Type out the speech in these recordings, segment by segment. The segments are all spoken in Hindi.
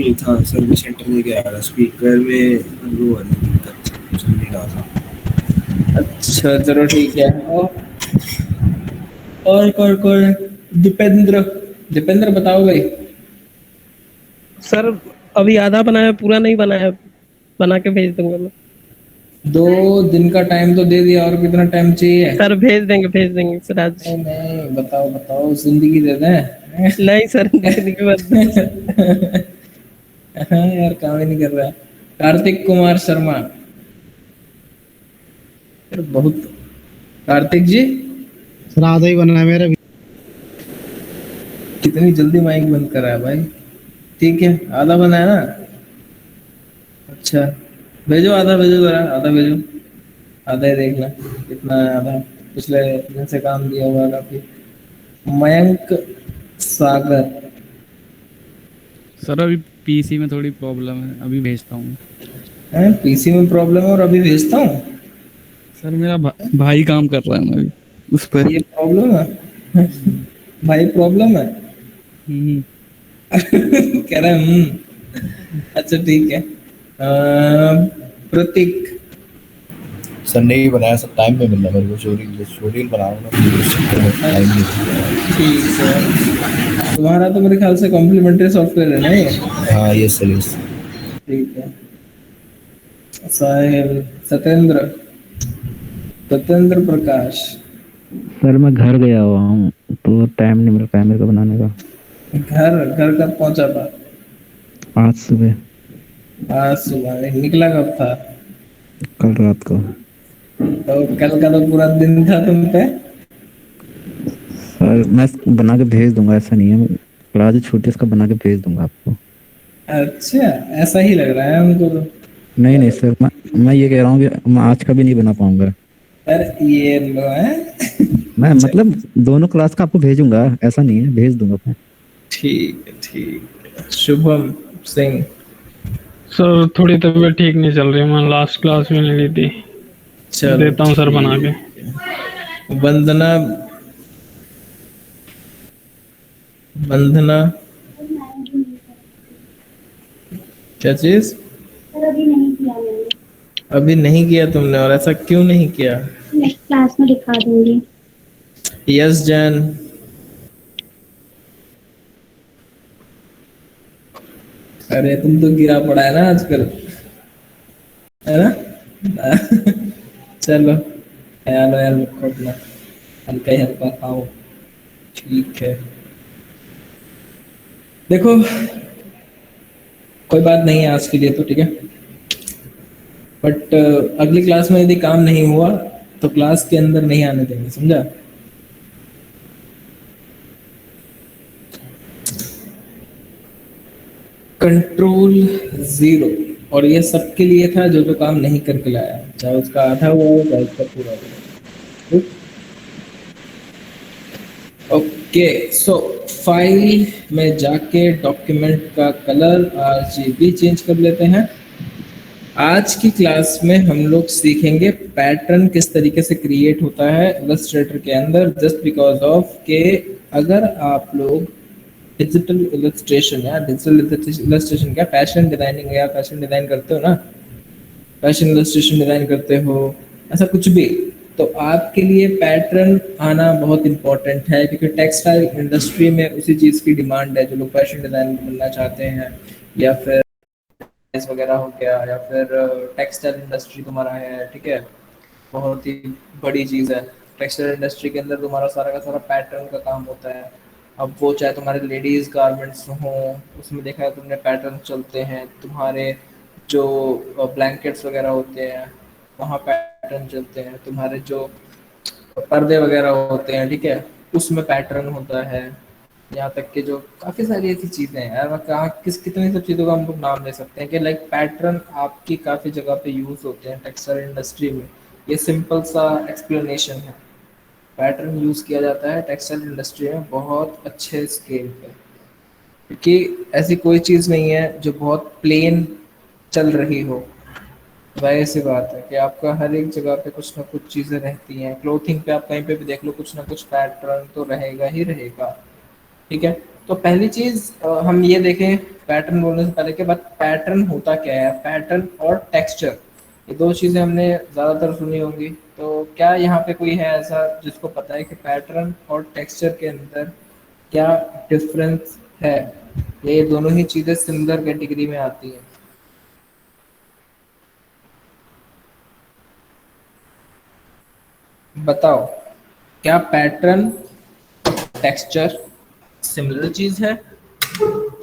नहीं था, सर्विस सेंटर लेके आया था, स्पीकर में वो वाली दिक्कत थी, सुन नहीं रहा था। अच्छा चलो ठीक है। और कौन दीपेंद्र, दीपेंद्र बताओ भाई। सर अभी आधा बनाया, पूरा नहीं बनाया, बना के भेज दूंगा मैं। 2 दिन का टाइम तो दे दिया, और कितना टाइम चाहिए? सर भेज देंगे सर आज। नहीं नहीं, बताओ बताओ, जिंदगी दे दें। नहीं सर देने के बाद हाँ यार, काम ही नहीं कर रहा है। कार्तिक कुमार शर्मा, यार बहुत। कार्तिक जी, सर आधा ही बना है मेरा भी। कितनी जल्दी माइक बंद करा है भाई। ठीक है, आधा बना है ना? अच्छा, भेजो आधा, भेजो जरा आधा भेजो। आधा ही देखना कितना है आधा। पिछले दिन से काम दिया हुआ है काफी। मयंक सागर। सर अभी पीसी में थोड़ी प्रॉब्लम है, अभी भेजता हूँ। है पीसी में प्रॉब्लम है और अभी भेजता हूँ? सर मेरा भाई काम कर रहा है ना अभी उस पर। ये प्रॉब्लम है? हम्म। भाई प्रॉब्लम है? हम्म। कह रहा है अच्छा ठीक है। प्रतीक। संडे ही बनाया, सब टाइम पे मिल रहा मेरे को। शोरील बना रहा हूँ ना, तो उस चक्कर में टाइम नहीं मिल रहा। ठीक है, तुम्हारा तो मेरे ख्याल से कॉम्प्लीमेंट्री सॉफ्टवेयर है ना ये? हाँ ये सर, यस। ठीक है। साहिल, सत्येंद्र, सत्येंद्र प्रकाश। सर मैं घर गया हुआ हूँ तो टाइम नहीं मिल पाया मेरे को बनाने का। घर घर कब पहुंचा था? आज सुबह। आज सुबह निकला कब था? कल रात को। तो कल का तो पूरा दिन था तुम पे। सर मैं बना के भेज दूंगा, ऐसा नहीं है। क्लास जो छुट्टी है उसका बना के भेज दूंगा आपको। अच्छा, ऐसा ही लग रहा है हमको तो। नहीं नहीं सर, मैं ये कह रहा हूँ कि मैं आज का भी नहीं बना पाऊंगा। अरे ये लो है। मैं मतलब दोनों क्लास का आपको भेजूंगा, ऐसा नहीं है, भेज दूंगा मैं। ठीक है ठीक है। शुभम सिंह। सर थोड़ी तबीयत ठीक नहीं चल रही, मैं लास्ट क्लास में नहीं ली थी। चलो देता हूँ सर बना के। वंदना, वंदना क्या चीज? अभी नहीं किया मैंने। अभी नहीं किया तुमने, और ऐसा क्यों नहीं किया? नेक्स्ट क्लास में दिखा दूंगी। यस जैन। अरे तुम तो गिरा पड़ा है ना आजकल, है ना? चलो, ख्याल व्याल रखो अपना, हल्का ही हल्का खाओ। ठीक है, देखो कोई बात नहीं है आज के लिए तो, ठीक है। बट अगली क्लास में यदि काम नहीं हुआ तो क्लास के अंदर नहीं आने देंगे, समझा? कंट्रोल 0। और ये सबके लिए था जो जो काम नहीं करके लाया, चाहे उसका आधा हुआ हो चाहे उसका पूरा हुआ। ओके, सो फाइल में जाके डॉक्यूमेंट का कलर RGB चेंज कर लेते हैं। आज की क्लास में हम लोग सीखेंगे पैटर्न किस तरीके से क्रिएट होता है इलस्ट्रेटर के अंदर, जस्ट बिकॉज ऑफ के अगर आप लोग डिजिटल इलस्ट्रेशन या डिजिटल इलस्ट्रेशन क्या फैशन डिजाइनिंग या फैशन डिजाइन करते हो ना, फैशन इलस्ट्रेशन डिजाइन करते हो, ऐसा कुछ भी, तो आपके लिए पैटर्न आना बहुत इंपॉर्टेंट है, क्योंकि टेक्सटाइल इंडस्ट्री में उसी चीज़ की डिमांड है। जो लोग फैशन डिजाइन बनना चाहते हैं, या फिर वगैरह हो गया, या फिर टेक्सटाइल इंडस्ट्री तुम्हारा है, ठीक है, बहुत ही बड़ी चीज़ है। टेक्सटाइल इंडस्ट्री के अंदर तुम्हारा सारा का सारा पैटर्न का काम होता है। अब वो चाहे तुम्हारे लेडीज़ गारमेंट्स हों, उसमें देखा है तुमने पैटर्न चलते हैं, तुम्हारे जो ब्लैंकेट्स वगैरह होते हैं वहाँ पैटर्न चलते हैं, तुम्हारे जो पर्दे वगैरह होते हैं, ठीक है, उसमें पैटर्न होता है। यहाँ तक कि जो काफ़ी सारी ऐसी चीज़ें हैं यार, मैं कहाँ कितनी सब चीज़ों का हम लोग नाम ले सकते हैं कि लाइक पैटर्न आपकी काफ़ी जगह पे यूज़ होते हैं टेक्सटाइल इंडस्ट्री में। ये सिंपल सा एक्सप्लेनेशन है। पैटर्न यूज़ किया जाता है टेक्सटाइल इंडस्ट्री में बहुत अच्छे स्केल पे, क्योंकि ऐसी कोई चीज़ नहीं है जो बहुत प्लेन चल रही हो। वही सी बात है कि आपका हर एक जगह पे कुछ ना कुछ चीज़ें रहती हैं। क्लोथिंग पे आप कहीं पे भी देख लो, कुछ ना कुछ पैटर्न तो रहेगा ही रहेगा, ठीक है। तो पहली चीज़ हम ये देखें पैटर्न बोलने से पहले के बाद पैटर्न होता क्या है, पैटर्न और टेक्सचर, ये दो चीजें हमने ज्यादातर सुनी होंगी। तो क्या यहाँ पे कोई है ऐसा जिसको पता है कि पैटर्न और टेक्सचर के अंदर क्या डिफरेंस है, या ये दोनों ही चीजें सिमिलर कैटेगरी में आती हैं? बताओ, क्या पैटर्न टेक्सचर सिमिलर चीज है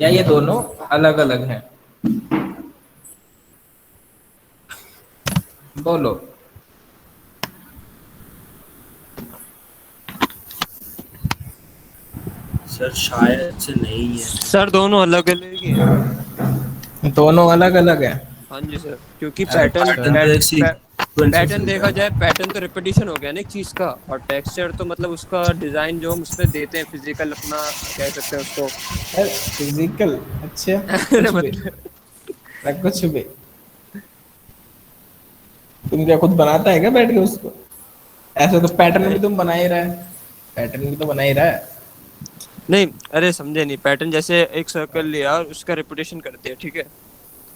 या ये दोनों अलग अलग हैं? बोलो। सर शायद से नहीं है। सर दोनों अलग अलग ही हैं। दोनों अलग अलग है? हाँ जी सर, क्योंकि पैटर्न पैटर्न देखा जाए, पैटर्न तो रिपीटिशन हो गया ना एक चीज का, और टेक्सचर तो मतलब उसका डिजाइन जो हम उसमें देते हैं, फिजिकल अपना कह सकते हैं उसको। फिजिकल? अच्छा, अरे कुछ भी मतलब कुछ भी। तुम क्या खुद बनाता है क्या बैठ के उसको? ऐसे तो पैटर्न भी तुम बना ही रहा है, पैटर्न भी तो बना ही रहा है। नहीं, अरे समझे नहीं, पैटर्न जैसे एक सर्कल लिया और उसका रिपीटेशन कर दिया, ठीक है।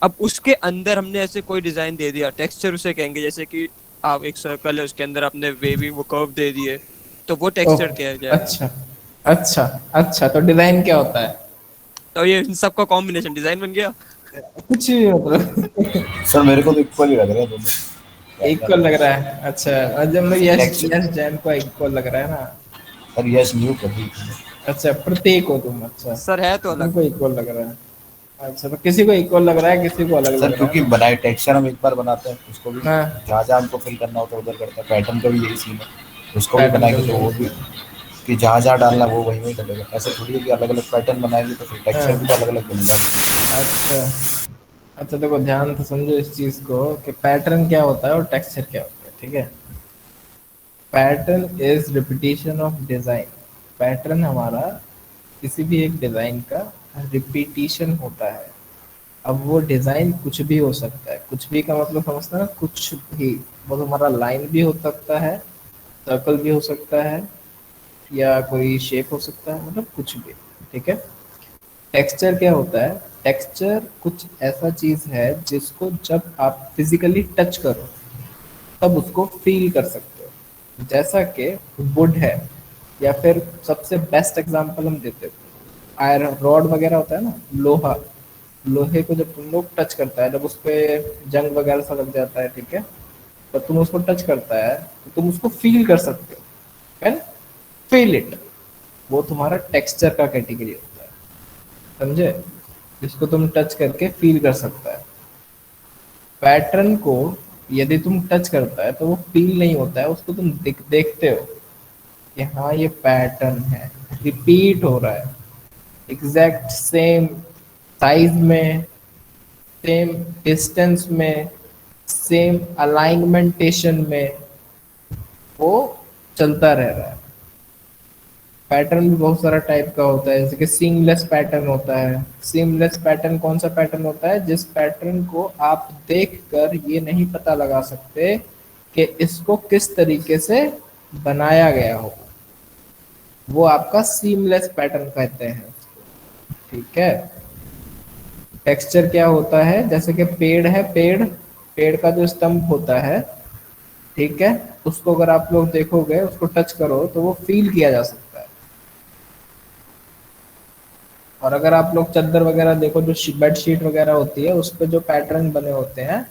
अब उसके अंदर हमने ऐसे कोई डिजाइन दे दिया, टेक्सचर उसे कहेंगे। जैसे कि आप एक सर्कल है, उसके अंदर आपने वेवी वो कर्व दे दिए, तो वो टेक्सचर क्या है? अच्छा अच्छा अच्छा, तो डिजाइन क्या होता है? तो ये इन सब का कॉम्बिनेशन डिजाइन बन गया। कुछ भी मतलब। सर मेरे को तो इक्वल ही लग रहा है दोनों। इक्वल लग रहा है? अच्छा, और जब मैं यस यस जैन को इक्वल लग रहा है ना। सर यस न्यू कर दी। अच्छा, प्रतीक हो तुम? अच्छा सर है तो अलग। तुमको इक्वल लग रहा है? अच्छा, तो किसी को इक्वल लग रहा है, किसी को अलग लग सर रहा क्योंकि है? बनाए टेक्सचर हम एक बार बनाते हैं, उसको भी हाँ। जहाँ जहाँ हमको फिल करना होता है उधर करता है। पैटर्न का भी यही सीन है, उसको भी पैटर्न बनाएंगे का तो भी वो भी कि जहाँ जहाँ डालना है वो वहीं वहीं डलेगा। ऐसे थोड़ी है कि अलग अलग पैटर्न बनाएंगे तो फिर टेक्सचर भी तो अलग अलग बनेगा। अच्छा अच्छा, देखो ध्यान से समझो इस चीज को कि पैटर्न क्या होता है और टेक्सचर क्या होता है, ठीक है? Pattern is repetition of design. Pattern हमारा किसी भी एक डिजाइन का रिपीटिशन होता है। अब वो डिजाइन कुछ भी हो सकता है, कुछ भी का मतलब समझता है ना, कुछ भी। वो हमारा लाइन भी हो सकता है, सर्कल भी हो सकता है, या कोई शेप हो सकता है, मतलब कुछ भी, ठीक है? टेक्सचर क्या होता है? टेक्सचर कुछ ऐसा चीज है जिसको जब आप फिजिकली टच करो तब उसको फील कर सकते हो। जैसा कि वुड है, या फिर सबसे बेस्ट एग्जांपल हम देते हैं, आयरन रॉड वगैरह होता है ना, लोहा। लोहे को जब तुम लोग टच करता है, जब उस पे जंग वगैरह सा लग जाता है, ठीक है, तो तुम उसको टच करता है तो तुम उसको फील कर सकते हो, कैन फील इट। वो तुम्हारा टेक्सचर का कैटेगरी होता है, समझे? जिसको तुम टच करके फील कर सकता है। पैटर्न को यदि तुम टच करता है तो वो फील नहीं होता है, उसको तुम देखते हो कि हाँ ये पैटर्न है, रिपीट हो रहा है, एग्जैक्ट सेम साइज में, सेम डिस्टेंस में, सेम अलाइनमेंटेशन में वो चलता रह रहा है। पैटर्न भी बहुत सारा टाइप का होता है, जैसे कि सीमलेस पैटर्न होता है। सीमलेस पैटर्न कौन सा पैटर्न होता है? जिस पैटर्न को आप देखकर ये नहीं पता लगा सकते कि इसको किस तरीके से बनाया गया हो, वो आपका सीमलेस पैटर्न कहते हैं, ठीक है? टेक्सचर क्या होता है? जैसे कि पेड़ है, पेड़ का जो स्तंभ होता है, ठीक है, उसको अगर आप लोग देखोगे, उसको टच करो तो वो फील किया जा सकता है। और अगर आप लोग चादर वगैरह देखो, जो बेड शीट वगैरह होती है, उस पर जो पैटर्न बने होते हैं,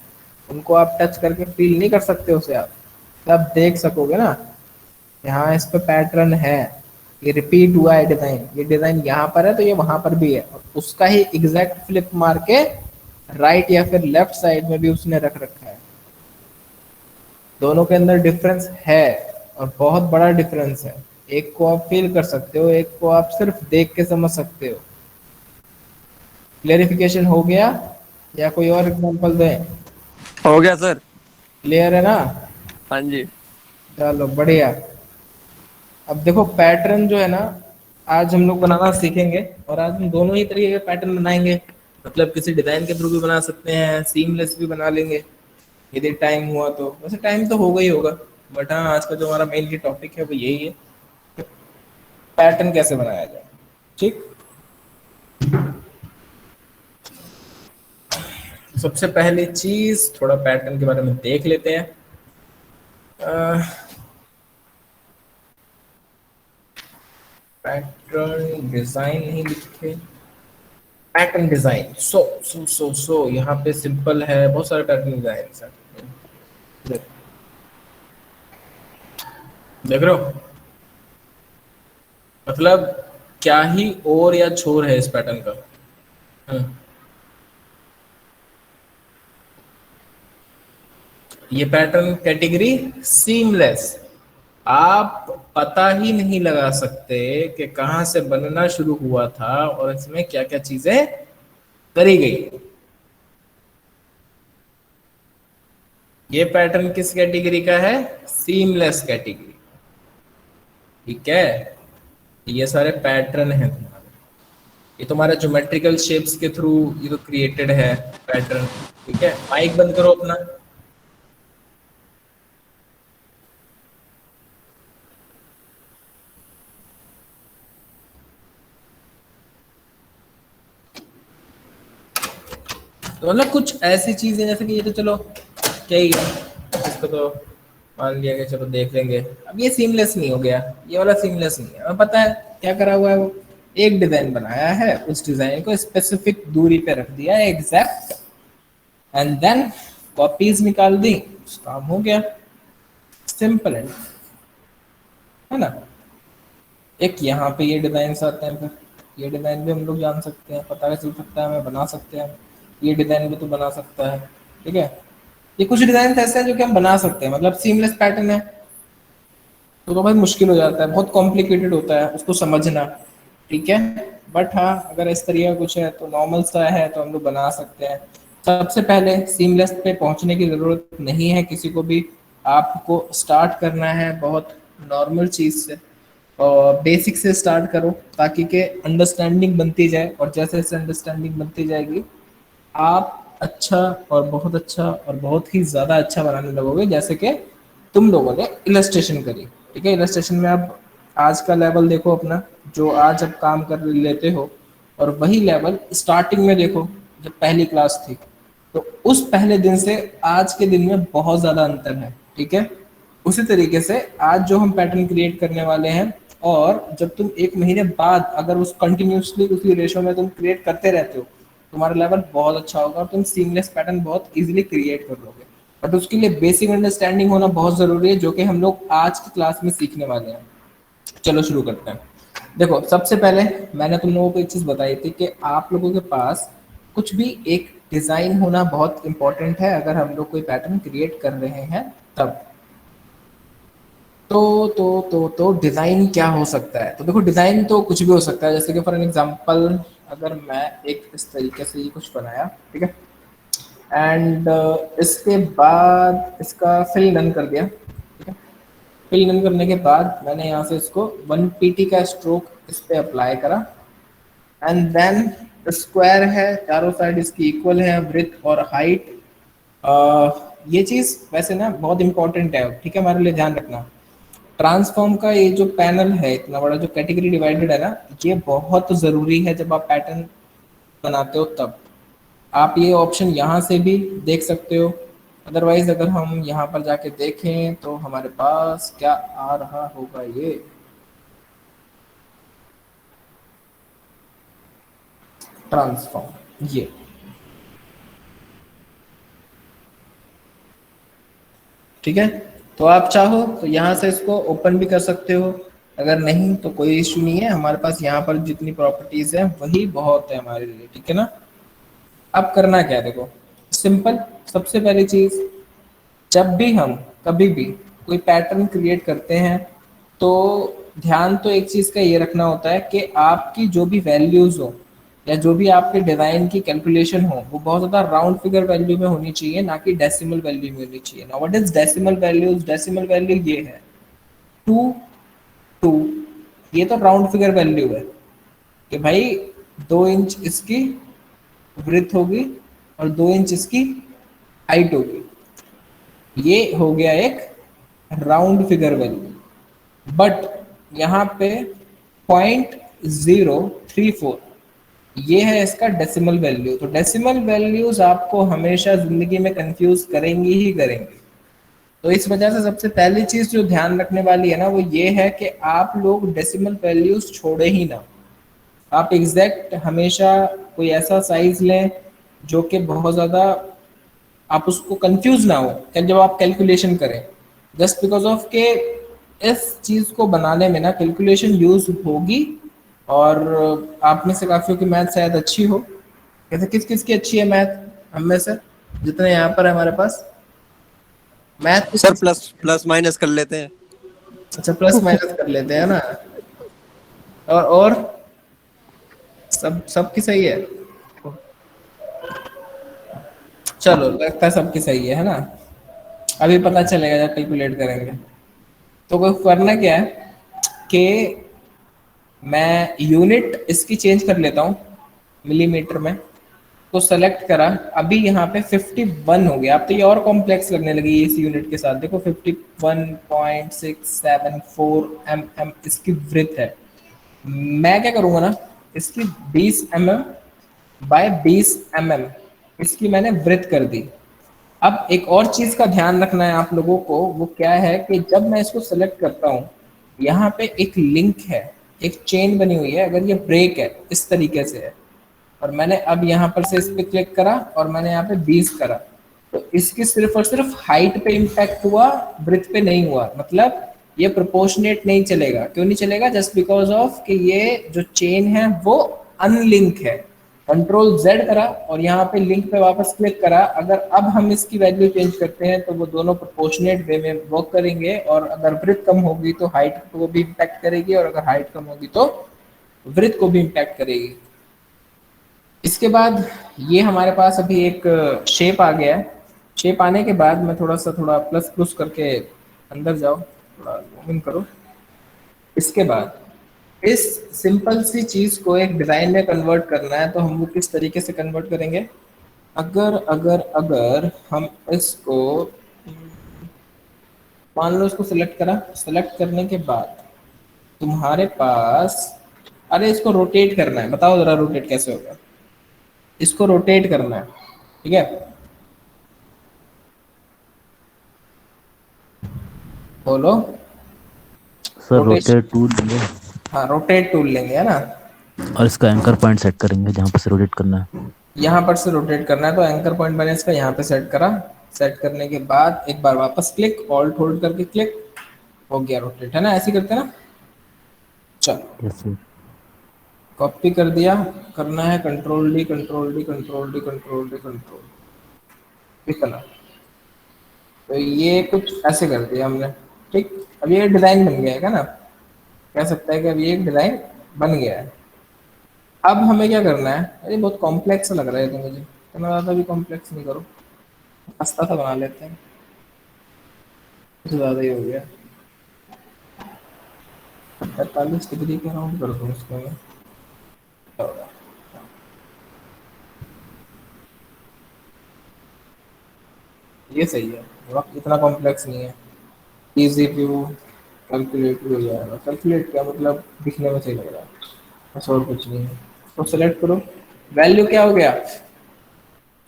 उनको आप टच करके फील नहीं कर सकते उसे। आप तो आप देख सकोगे ना, यहाँ इस पे पैटर्न है, ये रिपीट हुआ है डिजाइन, ये डिजाइन यहाँ पर है तो ये वहां पर भी है, और उसका ही एग्जैक्ट फ्लिप मार के राइट या फिर लेफ्ट साइड में भी उसने रख रखा है। दोनों के अंदर डिफरेंस है, और बहुत बड़ा डिफरेंस है। एक को आप फील कर सकते हो, एक को आप सिर्फ देख के समझ सकते हो। क्लेरिफिकेशन हो गया, या कोई और एग्जांपल दें? हो गया सर। क्लियर है ना? हाँ जी। चलो बढ़िया। अब देखो पैटर्न जो है ना, आज हम लोग बनाना सीखेंगे, और आज हम दोनों ही तरीके के पैटर्न बनाएंगे। मतलब किसी डिजाइन के थ्रू भी बना सकते हैं, सीमलेस भी बना लेंगे यदि टाइम हुआ तो। वैसे टाइम तो होगा ही होगा, बट हाँ आज का जो हमारा मेनली टॉपिक है वो यही है, पैटर्न कैसे बनाया जाए, ठीक? सबसे पहली चीज थोड़ा पैटर्न के बारे में देख लेते हैं। पैटर्न डिजाइन नहीं लिखे, पैटर्न डिजाइन। सो यहाँ पे सिंपल है, बहुत सारे पैटर्न डिजाइन है। देख रहे हो, मतलब क्या ही और या छोर है इस पैटर्न का। ये पैटर्न कैटेगरी सीमलेस, आप पता ही नहीं लगा सकते कि कहां से बनना शुरू हुआ था और इसमें क्या क्या चीजें करी गई। ये पैटर्न किस कैटेगरी का है? Seamless category. ठीक है, ये सारे पैटर्न हैं तुम्हारे, ये तुम्हारे ज्योमेट्रिकल शेप्स के थ्रू ये तो क्रिएटेड है पैटर्न। ठीक है, माइक बंद करो अपना। तो मतलब कुछ ऐसी चीजें जैसे कि ये तो चलो क्या ही है, इसको तो मान लिया कि चलो देख लेंगे। अब ये सीमलेस नहीं हो गया, ये वाला सीमलेस नहीं है। हमें पता है क्या करा हुआ है, वो एक डिजाइन बनाया है, उस डिजाइन को स्पेसिफिक दूरी पे रख दिया है एग्जैक्ट, एंड देन कॉपीज निकाल दी, काम हो गया। सिंपल है ना। एक यहाँ पे ये डिजाइन आते हैं, फिर ये डिजाइन भी हम लोग जान सकते हैं, पता चल सकता है, हमें बना सकते हैं। ये डिजाइन भी तो बना सकता है। ठीक है, ये कुछ डिजाइन ऐसे हैं जो कि हम बना सकते हैं, मतलब सीमलेस पैटर्न है तो भाई मुश्किल हो जाता है, बहुत कॉम्प्लिकेटेड होता है उसको समझना। ठीक है, बट हाँ अगर इस तरीके का कुछ है तो नॉर्मल सा है तो हम लोग बना सकते हैं। सबसे पहले सीमलेस पे पहुंचने की जरूरत नहीं है किसी को भी, आपको स्टार्ट करना है बहुत नॉर्मल चीज से और बेसिक से स्टार्ट करो ताकि के अंडरस्टैंडिंग बनती जाए, और जैसे जैसे अंडरस्टैंडिंग बनती जाएगी आप अच्छा और बहुत ही ज्यादा अच्छा बनाने लगोगे, जैसे कि तुम लोगों ने इलस्ट्रेशन करी। ठीक है, इलस्ट्रेशन में आप आज का लेवल देखो अपना, जो आज अब काम कर लेते हो, और वही लेवल स्टार्टिंग में देखो जब पहली क्लास थी, तो उस पहले दिन से आज के दिन में बहुत ज्यादा अंतर है। ठीक है, उसी तरीके से आज जो हम पैटर्न क्रिएट करने वाले हैं, और जब तुम एक महीने बाद अगर उस कंटिन्यूसली उसी रेशो में तुम क्रिएट करते रहते हो, तुम्हारा लेवल बहुत अच्छा होगा और तुम सीमलेस पैटर्न बहुत इजीली क्रिएट कर लोगे। बट उसके लिए बेसिक अंडरस्टैंडिंग होना बहुत जरूरी है, जो कि हम लोग आज की क्लास में सीखने वाले हैं। चलो शुरू करते हैं। देखो सबसे पहले मैंने तुम लोगों को एक चीज बताई थी कि आप लोगों के पास कुछ भी एक डिजाइन होना बहुत इंपॉर्टेंट है अगर हम लोग कोई पैटर्न क्रिएट कर रहे हैं तब। तो डिजाइन क्या हो सकता है? तो देखो डिजाइन तो कुछ भी हो सकता है, जैसे कि फॉर एन एग्जांपल अगर मैं एक इस तरीके से ये कुछ बनाया, ठीक है, एंड इसके बाद इसका फिल डन कर दिया। ठीक है, फिल डन करने के बाद मैंने यहाँ से इसको 1 pt का स्ट्रोक इस पे अप्लाई करा, एंड देन स्क्वायर है, चारों साइड इसकी इक्वल है, ब्रेथ और हाइट। ये चीज वैसे ना बहुत इंपॉर्टेंट है, ठीक है, हमारे लिए ध्यान रखना। ट्रांसफॉर्म का ये जो पैनल है, इतना बड़ा जो कैटेगरी डिवाइडेड है ना, ये बहुत जरूरी है जब आप पैटर्न बनाते हो तब। आप ये ऑप्शन यहाँ से भी देख सकते हो, अदरवाइज अगर हम यहाँ पर जाके देखें तो हमारे पास क्या आ रहा होगा, ये ट्रांसफॉर्म, ये ठीक है। तो आप चाहो तो यहाँ से इसको ओपन भी कर सकते हो, अगर नहीं तो कोई इशू नहीं है, हमारे पास यहाँ पर जितनी प्रॉपर्टीज है वही बहुत है हमारे लिए। ठीक है ना। अब करना क्या है, देखो सिंपल। सबसे पहली चीज, जब भी हम कभी भी कोई पैटर्न क्रिएट करते हैं तो ध्यान तो एक चीज का ये रखना होता है कि आपकी जो भी वैल्यूज हो या जो भी आपके डिजाइन की कैलकुलेशन हो वो बहुत ज्यादा राउंड फिगर वैल्यू में होनी चाहिए, ना कि डेसिमल वैल्यू में होनी चाहिए। Now what is decimal values? Decimal value ये है 2, ये तो राउंड फिगर वैल्यू है कि भाई 2 इंच इसकी ब्रेथ होगी और 2 इंच इसकी हाइट होगी, ये हो गया एक राउंड फिगर वैल्यू। बट यहाँ पे 0.034 ये है इसका डेसिमल वैल्यू। तो डेसिमल वैल्यूज आपको हमेशा जिंदगी में कंफ्यूज करेंगी ही करेंगी। तो इस वजह से सबसे पहली चीज जो ध्यान रखने वाली है ना, वो ये है कि आप लोग डेसिमल वैल्यूज छोड़े ही ना। आप एग्जैक्ट हमेशा कोई ऐसा साइज लें जो कि बहुत ज़्यादा आप उसको कंफ्यूज ना हो जब आप कैलकुलेशन करें। जस्ट बिकॉज ऑफ के इस चीज़ को बनाने में ना कैलकुलेशन यूज होगी। और आप में से काफ़ियों की मैथ शायद अच्छी हो। कैसे किस किस की अच्छी है मैथ? हम में से जितने यहाँ पर है हमारे पास math sir plus plus minus कर लेते हैं। अच्छा, प्लस माइनस कर लेते हैं ना। और सबकी सही है। चलो, लगता है सबकी सही है ना। अभी पता चलेगा जब कैलकुलेट करेंगे। तो कोई करना क्या है कि मैं यूनिट इसकी चेंज कर लेता हूँ मिलीमीटर में। तो सेलेक्ट करा, अभी यहाँ पे 51 हो गया। अब तो ये और कॉम्प्लेक्स लगने लगी इस यूनिट के साथ। देखो 51.674 mm इसकी वृत्त है। मैं क्या करूँगा ना, इसकी 20 mm बाय 20 mm इसकी मैंने वृत्त कर दी। अब एक और चीज का ध्यान रखना है आप लोगों को, वो क्या है कि जब मैं इसको सेलेक्ट करता हूँ, यहाँ पे एक लिंक है, एक चेन बनी हुई है। अगर ये ब्रेक है इस तरीके से है और मैंने अब यहाँ पर से इस पे क्लिक करा और मैंने यहाँ पे 20 करा, तो इसकी सिर्फ और सिर्फ हाइट पे इम्पैक्ट हुआ, ब्रेथ पे नहीं हुआ। मतलब ये प्रोपोर्शनेट नहीं चलेगा। क्यों नहीं चलेगा? जस्ट बिकॉज ऑफ कि ये जो चेन है वो अनलिंक है। कंट्रोल जेड करा और यहाँ पे लिंक पे वापस क्लिक करा। अगर अब हम इसकी वैल्यू चेंज करते हैं तो वो दोनों प्रोपोर्शनेट वे में वर्क करेंगे। और अगर ब्रेथ कम होगी तो हाइट को भी इम्पैक्ट करेगी, और अगर हाइट कम होगी तो ब्रेथ को भी इम्पैक्ट करेगी। इसके बाद ये हमारे पास अभी एक शेप आ गया है। शेप आने के बाद मैं थोड़ा प्लस प्लस करके अंदर जाओ, थोड़ा जूम इन करो। इसके बाद इस सिंपल सी चीज को एक डिजाइन में कन्वर्ट करना है, तो हम वो किस तरीके से कन्वर्ट करेंगे? अगर हम इसको मान लो, इसको सिलेक्ट करा, सिलेक्ट करने के बाद तुम्हारे पास, अरे इसको रोटेट करना है। बताओ जरा रोटेट कैसे होगा? इसको रोटेट करना है, ठीक है? बोलो सर रोटेट टूल लेंगे। हाँ, रोटेट टूल लेंगे, है ना। और इसका एंकर पॉइंट सेट करेंगे जहाँ पर से रोटेट करना है। यहाँ पर से रोटेट करना है, तो एंकर पॉइंट मैंने इसका यहाँ पे सेट करा। सेट करने के बाद एक बार वापस क्लिक, ऑल्ट होल्ड करके क्लिक, हो गया रोटेट, है ना। ऐसे करते हैं ना। चलो, कॉपी कर दिया। करना है control D, control D, control D, control D, control, इतना। तो ये कुछ ऐसे कर दिया हमने, ठीक। अब ये डिजाइन बन गया है ना, कह सकता है कि अब ये एक डिजाइन बन गया है। अब हमें क्या करना है? अरे बहुत कॉम्प्लेक्स लग रहा है तो मुझे, इतना ज़्यादा भी कॉम्प्लेक्स नहीं करो, सस्ता सा बना लेते हैं। कुछ ज़्यादा ही हो गया। 45 डिग्री का राउंड कर दूँ इसको मैं। ये सही है, इतना कॉम्प्लेक्स नहीं है। इजी व्यू कैलकुलेट भी हो जाएगा। कैलकुलेट क्या मतलब? दिखने में सही लग रहा है, बस और कुछ नहीं है। तो सेलेक्ट करो, वैल्यू क्या हो गया?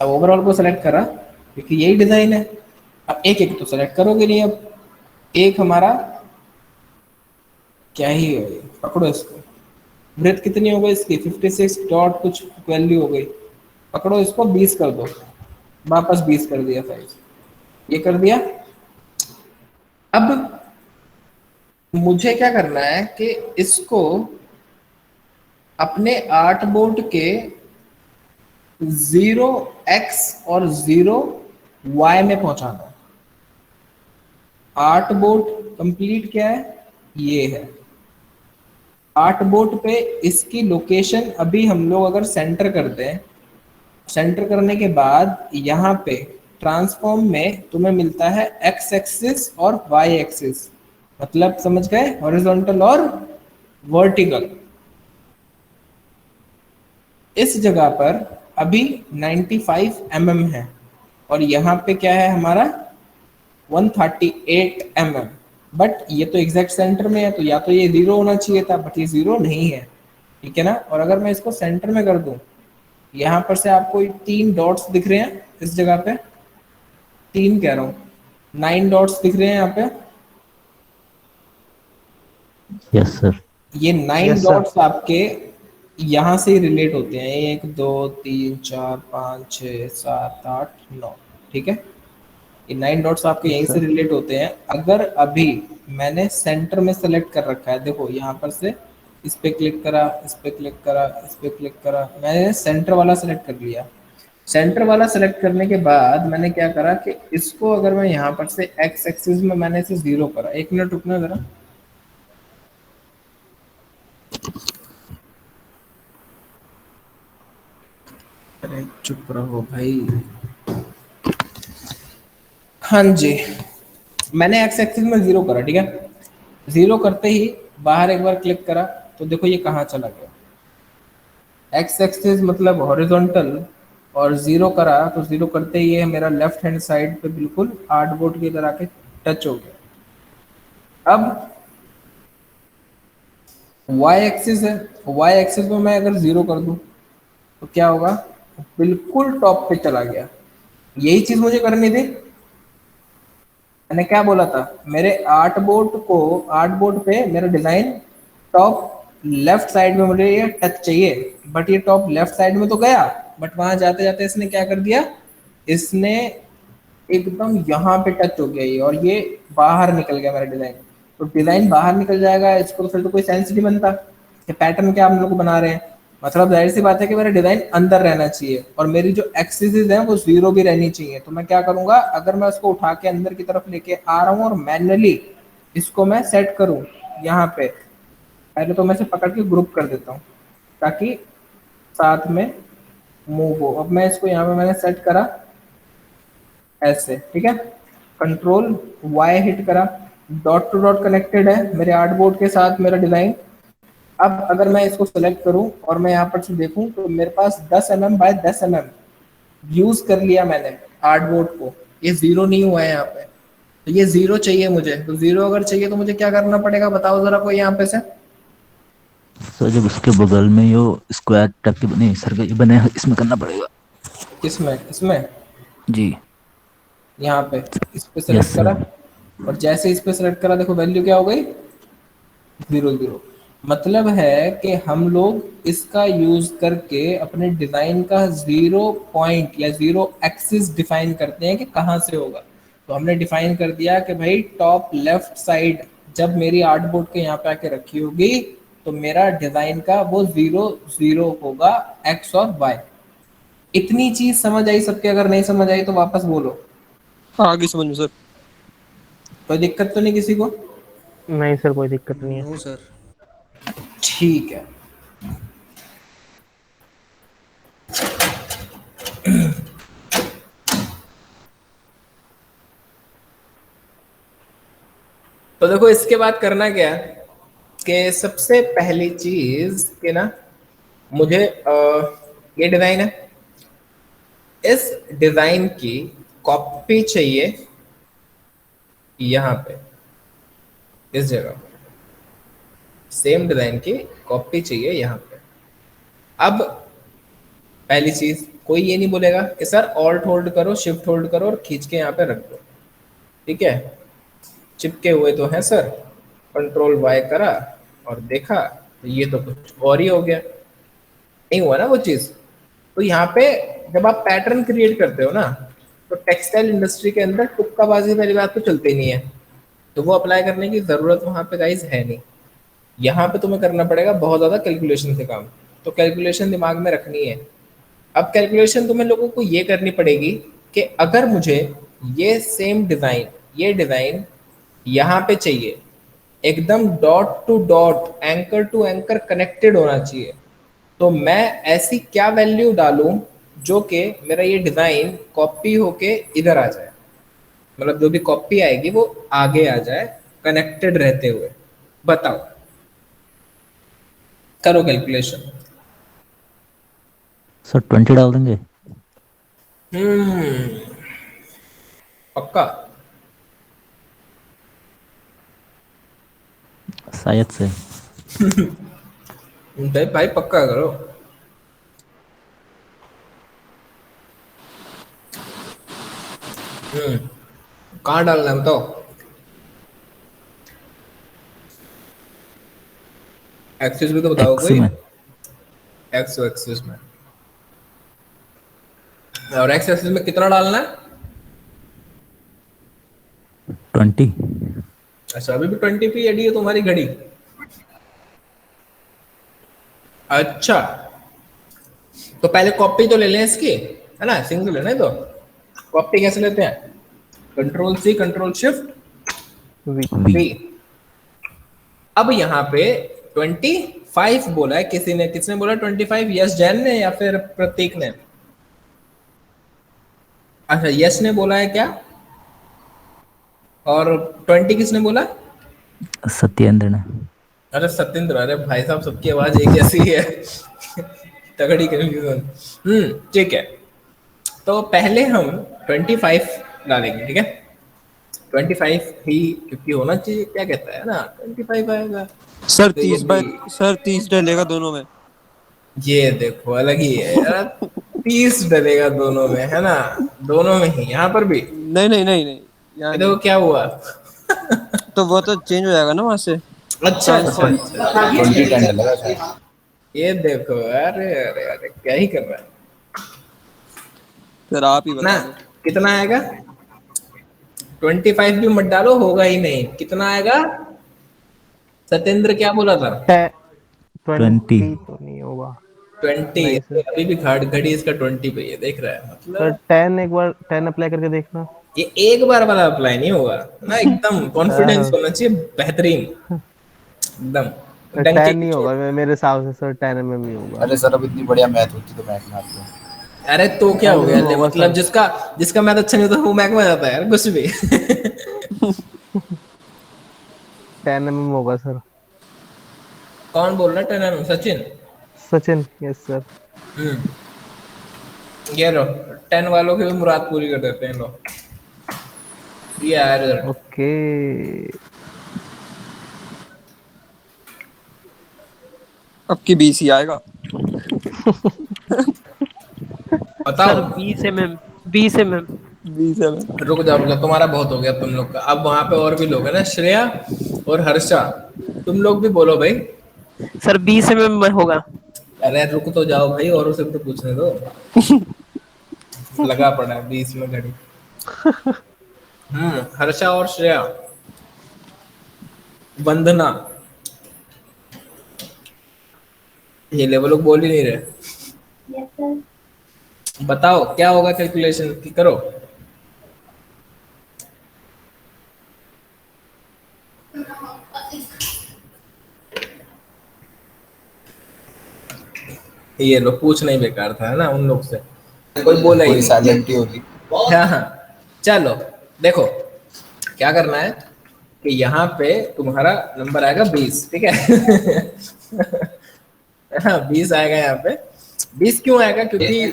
अब ओवरऑल को सेलेक्ट करा क्योंकि यही डिजाइन है। अब एक एक तो सेलेक्ट करोगे नहीं। अब एक हमारा क्या ही है, पकड़ो इसको। ब्रेथ कितनी हो गई इसकी? 56 डॉट कुछ वैल्यू हो गई। पकड़ो इसको, 20 कर दो, वापस 20 कर दिया साइज, ये कर दिया। अब मुझे क्या करना है कि इसको अपने आर्ट बोर्ड के 0x और 0y में पहुंचाना है। आर्ट बोर्ड कंप्लीट क्या है? ये है आर्ट बोर्ड पे। इसकी लोकेशन अभी हम लोग अगर सेंटर करते हैं, सेंटर करने के बाद यहाँ पे ट्रांसफॉर्म में तुम्हें मिलता है x एक्सिस और y एक्सिस, मतलब समझ गए, हॉरिजॉन्टल और वर्टिकल। इस जगह पर अभी 95 mm है और यहाँ पे क्या है हमारा 138 mm। बट ये तो एग्जैक्ट सेंटर में है, तो या तो ये 0 होना चाहिए था, बट ये 0 नहीं है। ठीक है ना। और अगर मैं इसको सेंटर में कर दूं, यहाँ पर से आपको 3 डॉट्स दिख रहे हैं इस जगह पे, 3 कह रहा हूँ, 9 डॉट्स दिख रहे हैं यहाँ पे। Yes sir. ये 9 डॉट्स आपके यहाँ से रिलेट होते हैं, 1 2 3 4 5 6 7 8 9, ठीक है। ये 9 डॉट्स आपके यहीं से रिलेट होते हैं। अगर अभी मैंने सेंटर में सेलेक्ट कर रखा है, देखो यहाँ पर से इस पे क्लिक करा, इस पे क्लिक करा, इस पे क्लिक करा, मैंने सेंटर वाला सेलेक्ट कर लिया। सेंटर वाला सेलेक्ट करने के बाद मैंने क्या करा कि इसको अगर मैं यहाँ पर से एक्स एक्सिस में मैंने इसे 0 करा। 1 मिनट रुकना जरा, अरे चुप रहो भाई। हाँ जी, मैंने एक्स एक्सिस में 0 करा, ठीक है। 0 करते ही बाहर एक बार क्लिक करा तो देखो ये कहाँ चला गया। एक्स एक्सिस मतलब हॉरिजॉन्टल, और 0 करा तो 0 करते ही ये मेरा लेफ्ट हैंड साइड पे बिल्कुल आर्टबोर्ड की तरह आके टच हो गया। अब y एक्सिस है, y एक्सिस में मैं अगर 0 कर दूं तो क्या होगा, बिल्कुल टॉप पे चला गया। यही चीज मुझे करनी थी। मैंने क्या बोला था, मेरे आर्टबोर्ड पे मेरा डिजाइन टॉप लेफ्ट साइड में मुझे ये टच चाहिए, बट ये टॉप लेफ्ट साइड में तो गया, बट वहां जाते जाते इसने क्या कर दिया, इसने एकदम यहाँ पे टच हो गया ये, और ये बाहर निकल गया मेरा डिजाइन। तो डिजाइन बाहर निकल जाएगा, इसको तो फिर तो कोई सेंस नहीं बनता कि पैटर्न क्या हम लोग बना रहे हैं। मतलब जाहिर सी बात है कि मेरा डिजाइन अंदर रहना चाहिए और मेरी जो एक्सिस है वो 0 भी रहनी चाहिए। तो मैं क्या करूंगा, अगर मैं उसको उठा के अंदर की तरफ लेके आ रहा हूँ और मैनुअली इसको मैं सेट करूँ यहाँ पे, पहले तो मैं इसे पकड़ के ग्रुप कर देता हूँ ताकि साथ में मूव हो। अब मैं इसको यहाँ पे मैंने सेट करा ऐसे, ठीक है। कंट्रोल वाई हिट करा, डॉट टू डॉट कनेक्टेड है मेरे आर्टबोर्ड के साथ मेरा डिजाइन। अब अगर मैं इसको सेलेक्ट करूं और मैं यहाँ पर से देखूं तो मेरे पास 10 mm बाय 10 mm यूज कर लिया मैंने आर्टबोर्ड को। ये 0 नहीं हुआ है यहाँ पे, तो ये 0 चाहिए मुझे। तो 0 अगर चाहिए तो मुझे क्या करना पड़ेगा, बताओ जरा कोई यहाँ पे से। सर जब उसके बगल में यो स्क्वायर टाइप के बने सर्कल ये बने हैं, इसमें करना पड़ेगा। इसमें जी यहाँ पे इस पे यस सेलेक्ट करा, सर। और जैसे इस पे सेलेक्ट करा देखो वैल्यू क्या हो गई, 0 0। मतलब है कि हम लोग इसका यूज करके अपने डिजाइन का 0 पॉइंट या 0 एक्सिस डिफाइन करते हैं कि कहाँ से होगा। तो हमने डिफाइन कर दिया कि भाई टॉप लेफ्ट साइड जब मेरी आर्टबोर्ड के यहाँ पे आके रखी होगी तो मेरा डिजाइन का वो 0 0 होगा, एक्स और वाई। इतनी चीज समझ आई सबके? अगर नहीं समझ आई तो वापस बोलो। आगे समझ में सर। कोई दिक्कत तो नहीं किसी को? नहीं सर, कोई दिक्कत नहीं है। No sir. ठीक है। तो देखो इसके बाद करना क्या है कि सबसे पहली चीज कि ना मुझे ये डिजाइन है, इस डिजाइन की कॉपी चाहिए यहाँ पे, इस जगह सेम डिजाइन की कॉपी चाहिए यहाँ पे। अब पहली चीज कोई ये नहीं बोलेगा कि सर ऑल्ट होल्ड करो, शिफ्ट होल्ड करो और खींच के यहाँ पे रख दो, ठीक है। चिपके हुए तो हैं सर, कंट्रोल वाई करा और देखा तो ये तो कुछ और ही हो गया, नहीं हुआ ना वो चीज। तो यहाँ पे जब आप पैटर्न क्रिएट करते हो ना तो टेक्सटाइल इंडस्ट्री के अंदर तुक्काबाजी पहली बात तो चलती नहीं है, तो वो अप्लाई करने की जरूरत वहाँ पे गाइस है नहीं। यहाँ पे तुम्हें करना पड़ेगा बहुत ज्यादा कैलकुलेशन से काम, तो कैलकुलेशन दिमाग में रखनी है। अब कैलकुलेशन तुम्हें लोगों को ये करनी पड़ेगी कि अगर मुझे ये सेम डिजाइन, ये डिजाइन यहाँ पे चाहिए, एकदम dot to dot, anchor to anchor connected होना चाहिए, तो मैं ऐसी क्या वैल्यू डालूं जो कि मेरा ये डिजाइन कॉपी होके इधर आ जाए, मतलब जो भी कॉपी आएगी वो आगे आ जाए कनेक्टेड रहते हुए। बताओ, करो कैलकुलेशन। सर 20 डाल देंगे। पक्का? शायद से। भाई भाई पक्का करो। कहाँ डालना है बताओ। एक्सिस भी तो बताओ एक्स कोई। में एक्स एक्सिस में, और एक्स एक्सिस में कितना डालना है? 20। अच्छा अभी भी 20 पे एडी है तुम्हारी घड़ी। अच्छा तो पहले कॉपी तो ले लें इसकी, है ना, सिंगल है ना, तो कॉपी कैसे लेते हैं? Control C control shift V V. अब यहाँ पे 25 बोला है किसी ने, किसने बोला 25? यस जैन ने या फिर प्रतीक ने? अच्छा यस ने बोला है क्या? और 20 किसने बोला? सत्येंद्र ने। अरे सत्येंद्र, अरे भाई साहब सबकी आवाज एक जैसी है। तगड़ी कंफ्यूजन। ठीक है, तो पहले हम 25 डालेंगे, ठीक है। 25 ही क्योंकि होना चाहिए, क्या कहता है ना, 25 आएगा। सर तो ये 30 डलेगा दोनों में। ये देखो अलग ही है यार। 30 डलेगा दोनों में, है ना, दोनों में ही, यहाँ पर भी। नहीं नहीं नहीं नहीं, यहाँ ये नहीं। देखो क्या हुआ। तो वो तो चेंज हो जाएगा ना वहां से। अच्छा अच्छा ट्रांसफर। अच्छा, 2010 डलेगा शायद। ये देखो, अरे अरे अरे क्या ही कर रहा है। फिर आप ही कितना बता दो। कितना आएगा? 25 भी मत डालो, होगा ही नहीं। कितना आएगा? सत्येंद्र क्या बोला था? 20। तो नहीं होगा। 20। नहीं सर। अभी भी घड़ी इसका 20 पे ही है, देख रहा है सर मतलब। 10 एक बार 10 अप्लाई करके देखना। ये एक बार वाला अप्लाई नहीं होगा ना, एकदम कॉन्फिडेंस सर होना चाहिए, बेहतरीन एकदम सर डंके 10 की नहीं चोट। होगा, मेरे हिसाब से सर 10 mm ही होगा। अरे सर अब इतनी बढ़िया मैथ होती तो मैथ में आपको। अरे तो क्या 10 हो गया, mm ले होगा मतलब सर। जिसका जिसका मैथ अच्छा नहीं होता वो मैथ में जाता है यार, कुछ भी। 10 mm होगा सर। कौन बोल रहा है 10 सचिन? Sachin, yes sir. ये लो 10 वालों की भी मुराद पूरी कर देते हैं लोग। ये आया रिजल्ट। ओके। अब की 20 ही आएगा। बताओ। सर 20 mm 20 है। रुक जाओ, तुम्हारा बहुत हो गया तुम लोग का। अब वहां पे और भी लोग है ना, श्रेया और हर्षा, तुम लोग भी बोलो भाई। सर 20 mm में होगा। अरे रुक तो जाओ भाई, औरों से भी तो पूछने दो। लगा पड़ा है 20 में घड़ी। हर्षा और श्रेया। वंदना, ये लेवल लोग बोल ही नहीं रहे। Yes sir. बताओ क्या होगा, कैलकुलेशन की करो। ये लो, पूछना ही बेकार था, है ना, उन लोग से कोई बोला ही पूरी नहीं। साइलेंट ही होगी। हाँ हाँ, चलो देखो क्या करना है कि यहाँ पे तुम्हारा नंबर आएगा 20, ठीक है। हाँ 20 आएगा यहाँ पे। 20 क्यों आएगा? क्योंकि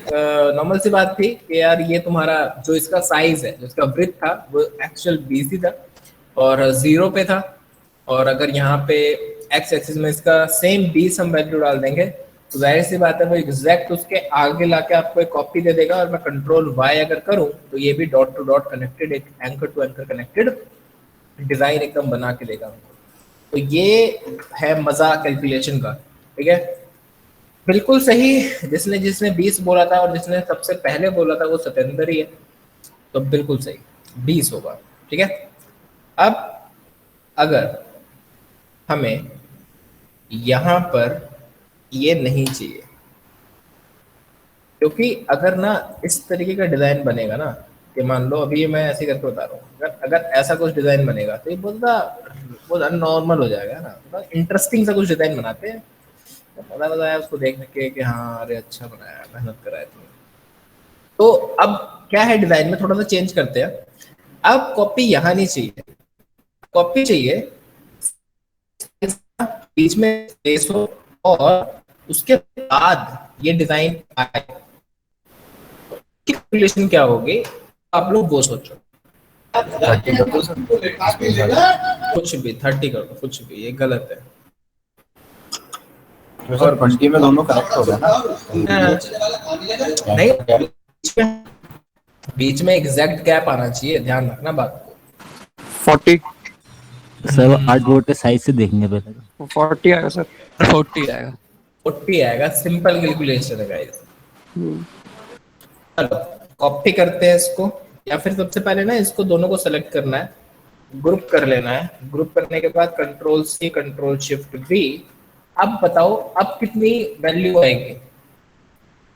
नॉर्मल सी बात थी कि यार ये तुम्हारा जो इसका साइज है, जो इसका ब्रेथ था, वो एक्चुअल 20 ही था और 0 पे था। और अगर यहाँ पे एक्स एक्सिस में इसका सेम 20 हम वैल्यू डाल देंगे तो जाहिर सी बात है वो एग्जैक्ट उसके आगे लाके आपको एक कॉपी दे देगा। और मैं कंट्रोल वाई अगर करूं तो ये भी डॉट टू डॉट कनेक्टेड, एक anchor to anchor connected design एकदम बना के देगा हमको। तो ये है मजा कैलकुलेशन का, ठीक है। बिल्कुल सही, जिसने जिसने 20 बोला था और जिसने सबसे पहले बोला था वो सत्येंद्र ही है, तो बिल्कुल सही 20 होगा, ठीक है। अब अगर हमें यहाँ पर ये नहीं चाहिए, क्योंकि अगर ना इस तरीके का डिजाइन बनेगा ना, कि मान लो अभी मैं ऐसे करके बता रहा हूँ, अगर ऐसा कुछ डिजाइन बनेगा तो ये बहुत नॉर्मल हो जाएगा ना। थोड़ा इंटरेस्टिंग सा कुछ डिजाइन बनाते हैं तो पता लगा उसको देखने के कि हाँ अरे अच्छा बनाया, मेहनत करा है तुमने। तो अब क्या है, डिजाइन में थोड़ा सा चेंज करते हैं। अब कॉपी यहाँ नहीं चाहिए, कॉपी चाहिए बीच में स्पेस हो और उसके बाद ये डिजाइन आए। कैलकुलेशन क्या होगी आप लोग वो सोचो। 30 कर दो सर। कुछ भी 30 कर दो, कुछ भी, ये गलत है। सर 20 में दोनों कनेक्ट हो गए ना। नहीं, बीच में एग्जैक्ट गैप आना चाहिए, ध्यान रखना बात को। 40 सर 8 वोल्ट के साइज से देखेंगे पहले तो। 40 आएगा सर। 40 आएगा। 40 आएगा, सिंपल कैलकुलेशन है गाइस। चलो कॉपी करते हैं इसको, या फिर सबसे पहले ना इसको दोनों को सेलेक्ट करना है, ग्रुप कर लेना है। ग्रुप करने के बाद control C control shift V. अब बताओ अब कितनी वैल्यू आएगी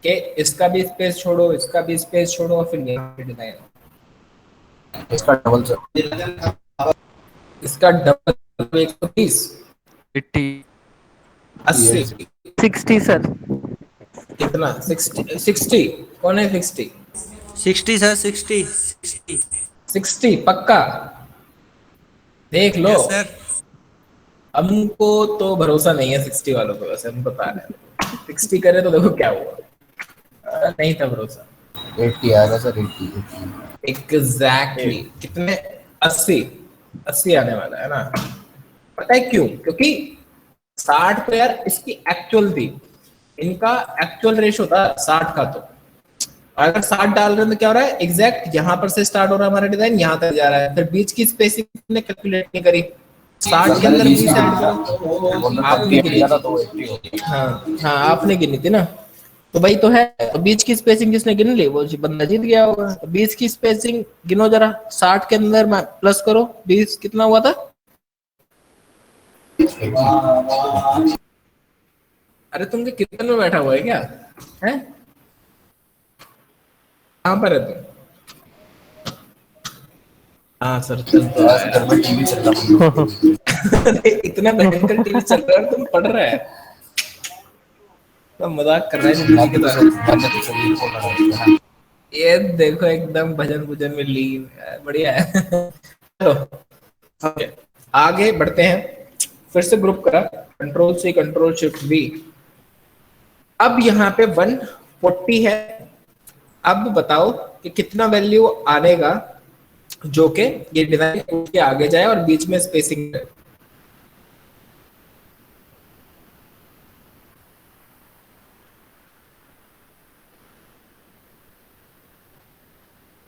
कि इसका भी स्पेस छोड़ो, इसका भी स्पेस छोड़ो, और फिर यहाँ पे डिजाइन। इसका डबल सर, इसका डबल 130 80 80 60 सर। कितना 60 कौन है 60 60 सर 60 60 पक्का देख लो। सर हमको तो भरोसा नहीं है 60 वालों को, वैसे हम बता रहे हैं 60 करे तो देखो क्या हुआ। नहीं था भरोसा। 80 आएगा सर, 80 एग्जैक्टली कितने 80 आने वाला है ना। पता है क्यों? क्योंकि 60 तो यार इसकी एक्चुअल थी, इनका एक्चुअल रेशो था 60 का। तो अगर 60 डाल रहे हैं तो क्या हो रहा है, एग्जैक्ट यहाँ पर से स्टार्ट हो रहा है हमारा डिजाइन, यहाँ तक जा रहा है। फिर बीच की स्पेसिंग ने कैलकुलेट नहीं करी, 60 के अंदर 20 ऐड करो। आपने गिनी थी, हाँ आपने गिनी थी ना, तो भाई तो है। तो बीच की स्पेसिंग जिसने गिन ली वो बंदा जीत गया होगा। तो बीच की स्पेसिंग गिनो जरा, 60 के अंदर प्लस करो 20, कितना हुआ था? अरे तुम किचन में बैठा हुआ है क्या है? कहाँ पर है तुम? हाँ सर चल तो घर में टीवी चल रहा है। इतना भयंकर टीवी चल रहा है, तुम पढ़ रहा है तो मजाक कर रहा है जिंदगी के तरह। ये देखो एकदम भजन भुजन में लीन, बढ़िया है। चलो आगे बढ़ते हैं। फिर से ग्रुप करा, control C control shift V. अब यहाँ पे 140 है। अब बताओ कि कितना वैल्यू आनेगा जो कि ये डिजाइन के आगे जाए और बीच में स्पेसिंग है।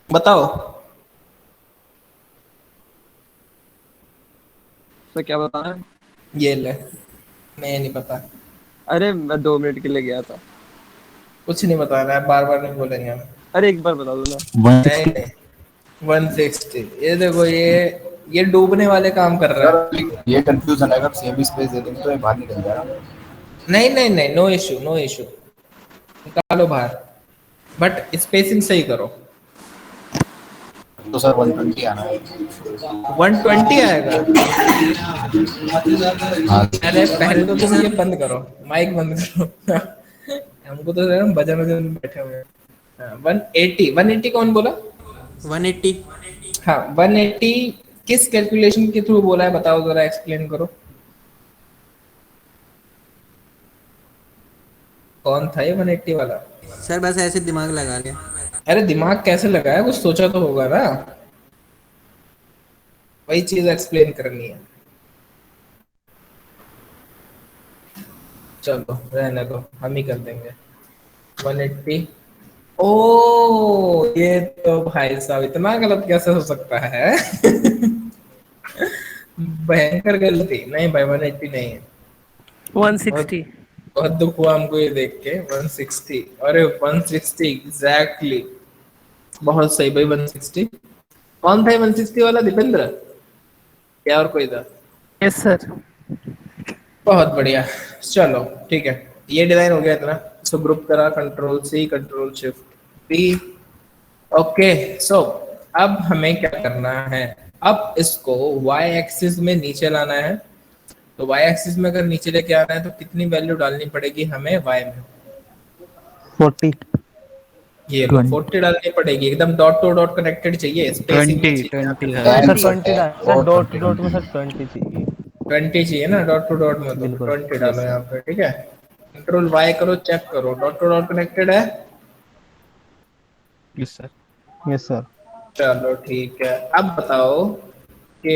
बताओ तो क्या बताना है? ये ले, मैं नहीं पता। अरे मैं 2 मिनट के लिए गया था। कुछ नहीं बताना है, बार बार नहीं बोलेंगे हम। अरे एक बार बता दो ना। 160 160 ये देखो, ये डूबने वाले काम कर रहा है। ये कंफ्यूजन है, अगर सेम स्पेस दे देंगे तो ये बाहर निकल जाएगा। नहीं नहीं नहीं, नो इशू नो इशू, निकालो बाहर, बट स्पेसिंग सही करो। तो सर 120 आना है। 120 आएगा? हाँ अरे पहले तो तुम ये बंद करो, माइक बंद करो। हमको तो हम भजन भजन में बैठे हुए हैं। 180 कौन बोला? 180 हाँ 180 किस कैलकुलेशन के थ्रू बोला है, बताओ जरा, एक्सप्लेन करो। कौन था ये 180 वाला? सर बस ऐसे दिमाग लगा लिया। अरे दिमाग कैसे लगाया, कुछ सोचा तो होगा ना, वही चीज एक्सप्लेन करनी है। चलो रहने दो, हम ही कर देंगे 180। ओ ये तो भाई साहब इतना गलत कैसे हो सकता है? भयंकर गलती। नहीं भाई 180 नहीं है, 160। बहुत दुख हुआ हमको ये देख के। 160, अरे 160 एग्जैक्टली, बहुत सही भाई 160। कौन था 160 वाला? दीपेंद्र क्या और कोई था? Yes sir. बहुत बढ़िया, चलो ठीक है, ये डिजाइन हो गया इतना। इसको ग्रुप करा, control C control shift P. Okay so अब हमें क्या करना है, अब इसको वाई एक्सिस में नीचे लाना है। तो वाई एक्सिस में अगर नीचे लेके आना है तो कितनी वैल्यू डालनी पड़ेगी हमें वाई में? 40। ये 40 डालनी पड़ेगी, एकदम डॉट टू डॉट कनेक्टेड चाहिए, spacing 20 sir 20 sir dot dot में सर 20 चाहिए। 20 चाहिए ना, डॉट टू डॉट में, तो बिल्कुल। 20 डालो यहाँ पे, ठीक है। कंट्रोल वाई करो, चेक करो, डॉट टू डॉट कनेक्टेड है। Yes sir. Yes sir. चलो ठीक है, अब बताओ कि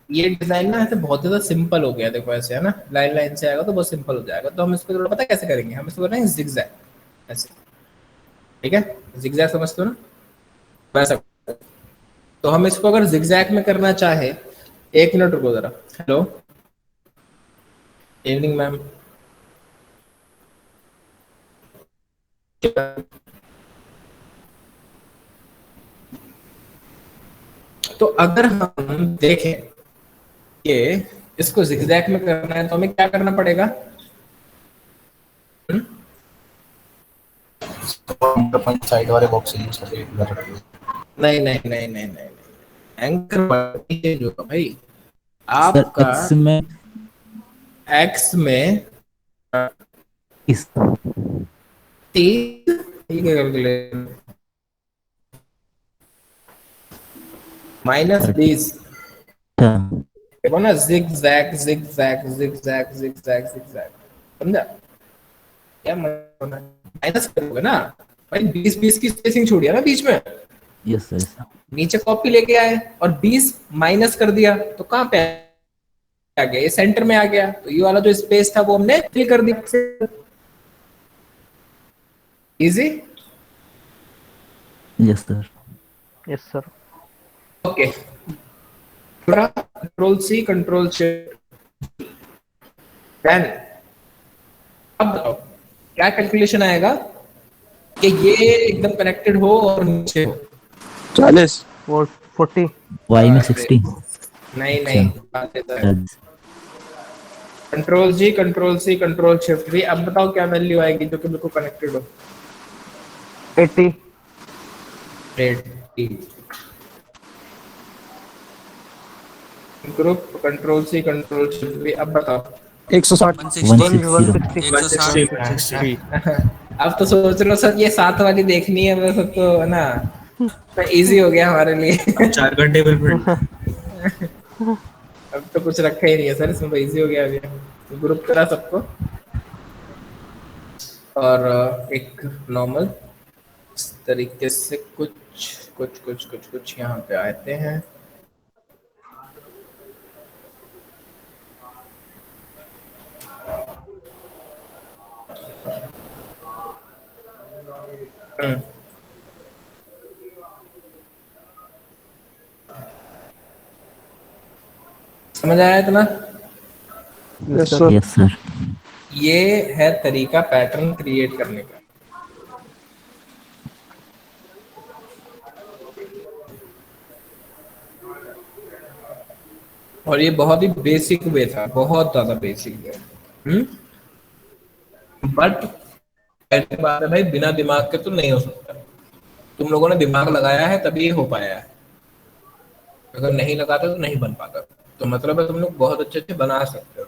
ये डिजाइन ना ऐसे बहुत ज्यादा सिंपल हो गया, देखो ऐसे है ना, लाइन लाइन से आएगा तो बहुत सिंपल हो जाएगा। तो हम इसको थोड़ा पता है कैसे करेंगे, हम इसको करेंगे जिगजैग ऐसे, ठीक है, जिगजैग समझते हो ना वैसा। तो हम इसको अगर जिगजैग में करना चाहे, एक मिनट रुको जरा। Hello, evening ma'am. तो अगर हम देखें कि इसको जिगजैग में करना है तो हमें क्या करना पड़ेगा? साइड वाले बॉक्स यूज करके नहीं नहीं नहीं नहीं नहीं, एंकर चेंज होगा भाई सर आपका। एक्स में एक्स में इस 30, ठीक है, कैलकुलेटर -20 देखो ना, zig zag zig zag zig zag zig zag zig zag, समझा क्या माइनस करोगे ना भाई, 20 की स्पेसिंग छोड़िए ना बीच में, यस सर। नीचे कॉपी लेके आए और 20 माइनस कर दिया तो कहाँ पे आ गया? ये सेंटर में आ गया। तो ये वाला जो स्पेस था वो हमने फिल कर दिया। Easy. Yes sir. Yes sir. Okay, control C control shift then, अब बताओ क्या कैलकुलेशन आएगा कि ये एकदम कनेक्टेड हो और नीचे हो? 40 वो 40। वाई में 60। नहीं नहीं, कंट्रोल जी control C control shift V. अब बताओ क्या वैल्यू आएगी जो कि बिल्कुल कनेक्टेड हो? 80। Group control C control shift V. अब बताओ 160 160। अब तो सोच रहे हो सर ये 7 वाली देखनी है बस, अब तो है ना, तो इजी हो गया हमारे लिए। 4 घंटे में अब तो कुछ रखा ही नहीं है सर इसमें, तो इजी हो गया अभी। तो ग्रुप करा सबको और एक नॉर्मल इस तरीके से कुछ कुछ कुछ कुछ कुछ यहाँ पे आते हैं। समझ आया इतना? Yes sir. Yes sir. ये है तरीका पैटर्न क्रिएट करने का। और ये बहुत ही बेसिक वे था, बहुत ज्यादा बेसिक वे। बट पहली बात है भाई, बिना दिमाग के तो नहीं हो सकता। तुम लोगों ने दिमाग लगाया है तभी ये हो पाया है, अगर नहीं लगाते तो नहीं बन पाता। तो मतलब है तुम लोग बहुत अच्छे से बना सकते हो।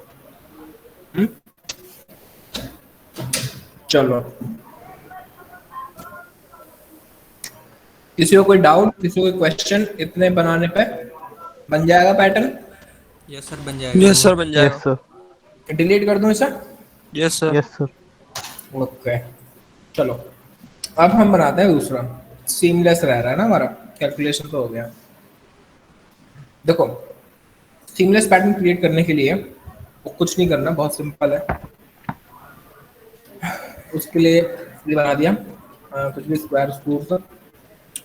चलो, किसी को कोई डाउट, किसी को कोई क्वेश्चन? इतने बनाने पे बन जाएगा पैटर्न? यस सर बन जाएगा। यस सर बन यस जाएगा। सर। डिलीट कर दूं इसे? Yes sir. Yes sir. Okay, चलो अब हम बनाते हैं दूसरा। सीमलेस रह रहा है ना हमारा, कैलकुलेशन तो हो गया। देखो, सीमलेस पैटर्न क्रिएट करने के लिए वो कुछ नहीं करना, बहुत सिंपल है। उसके लिए ये बना दिया, कुछ भी स्क्वायर स्कूर था,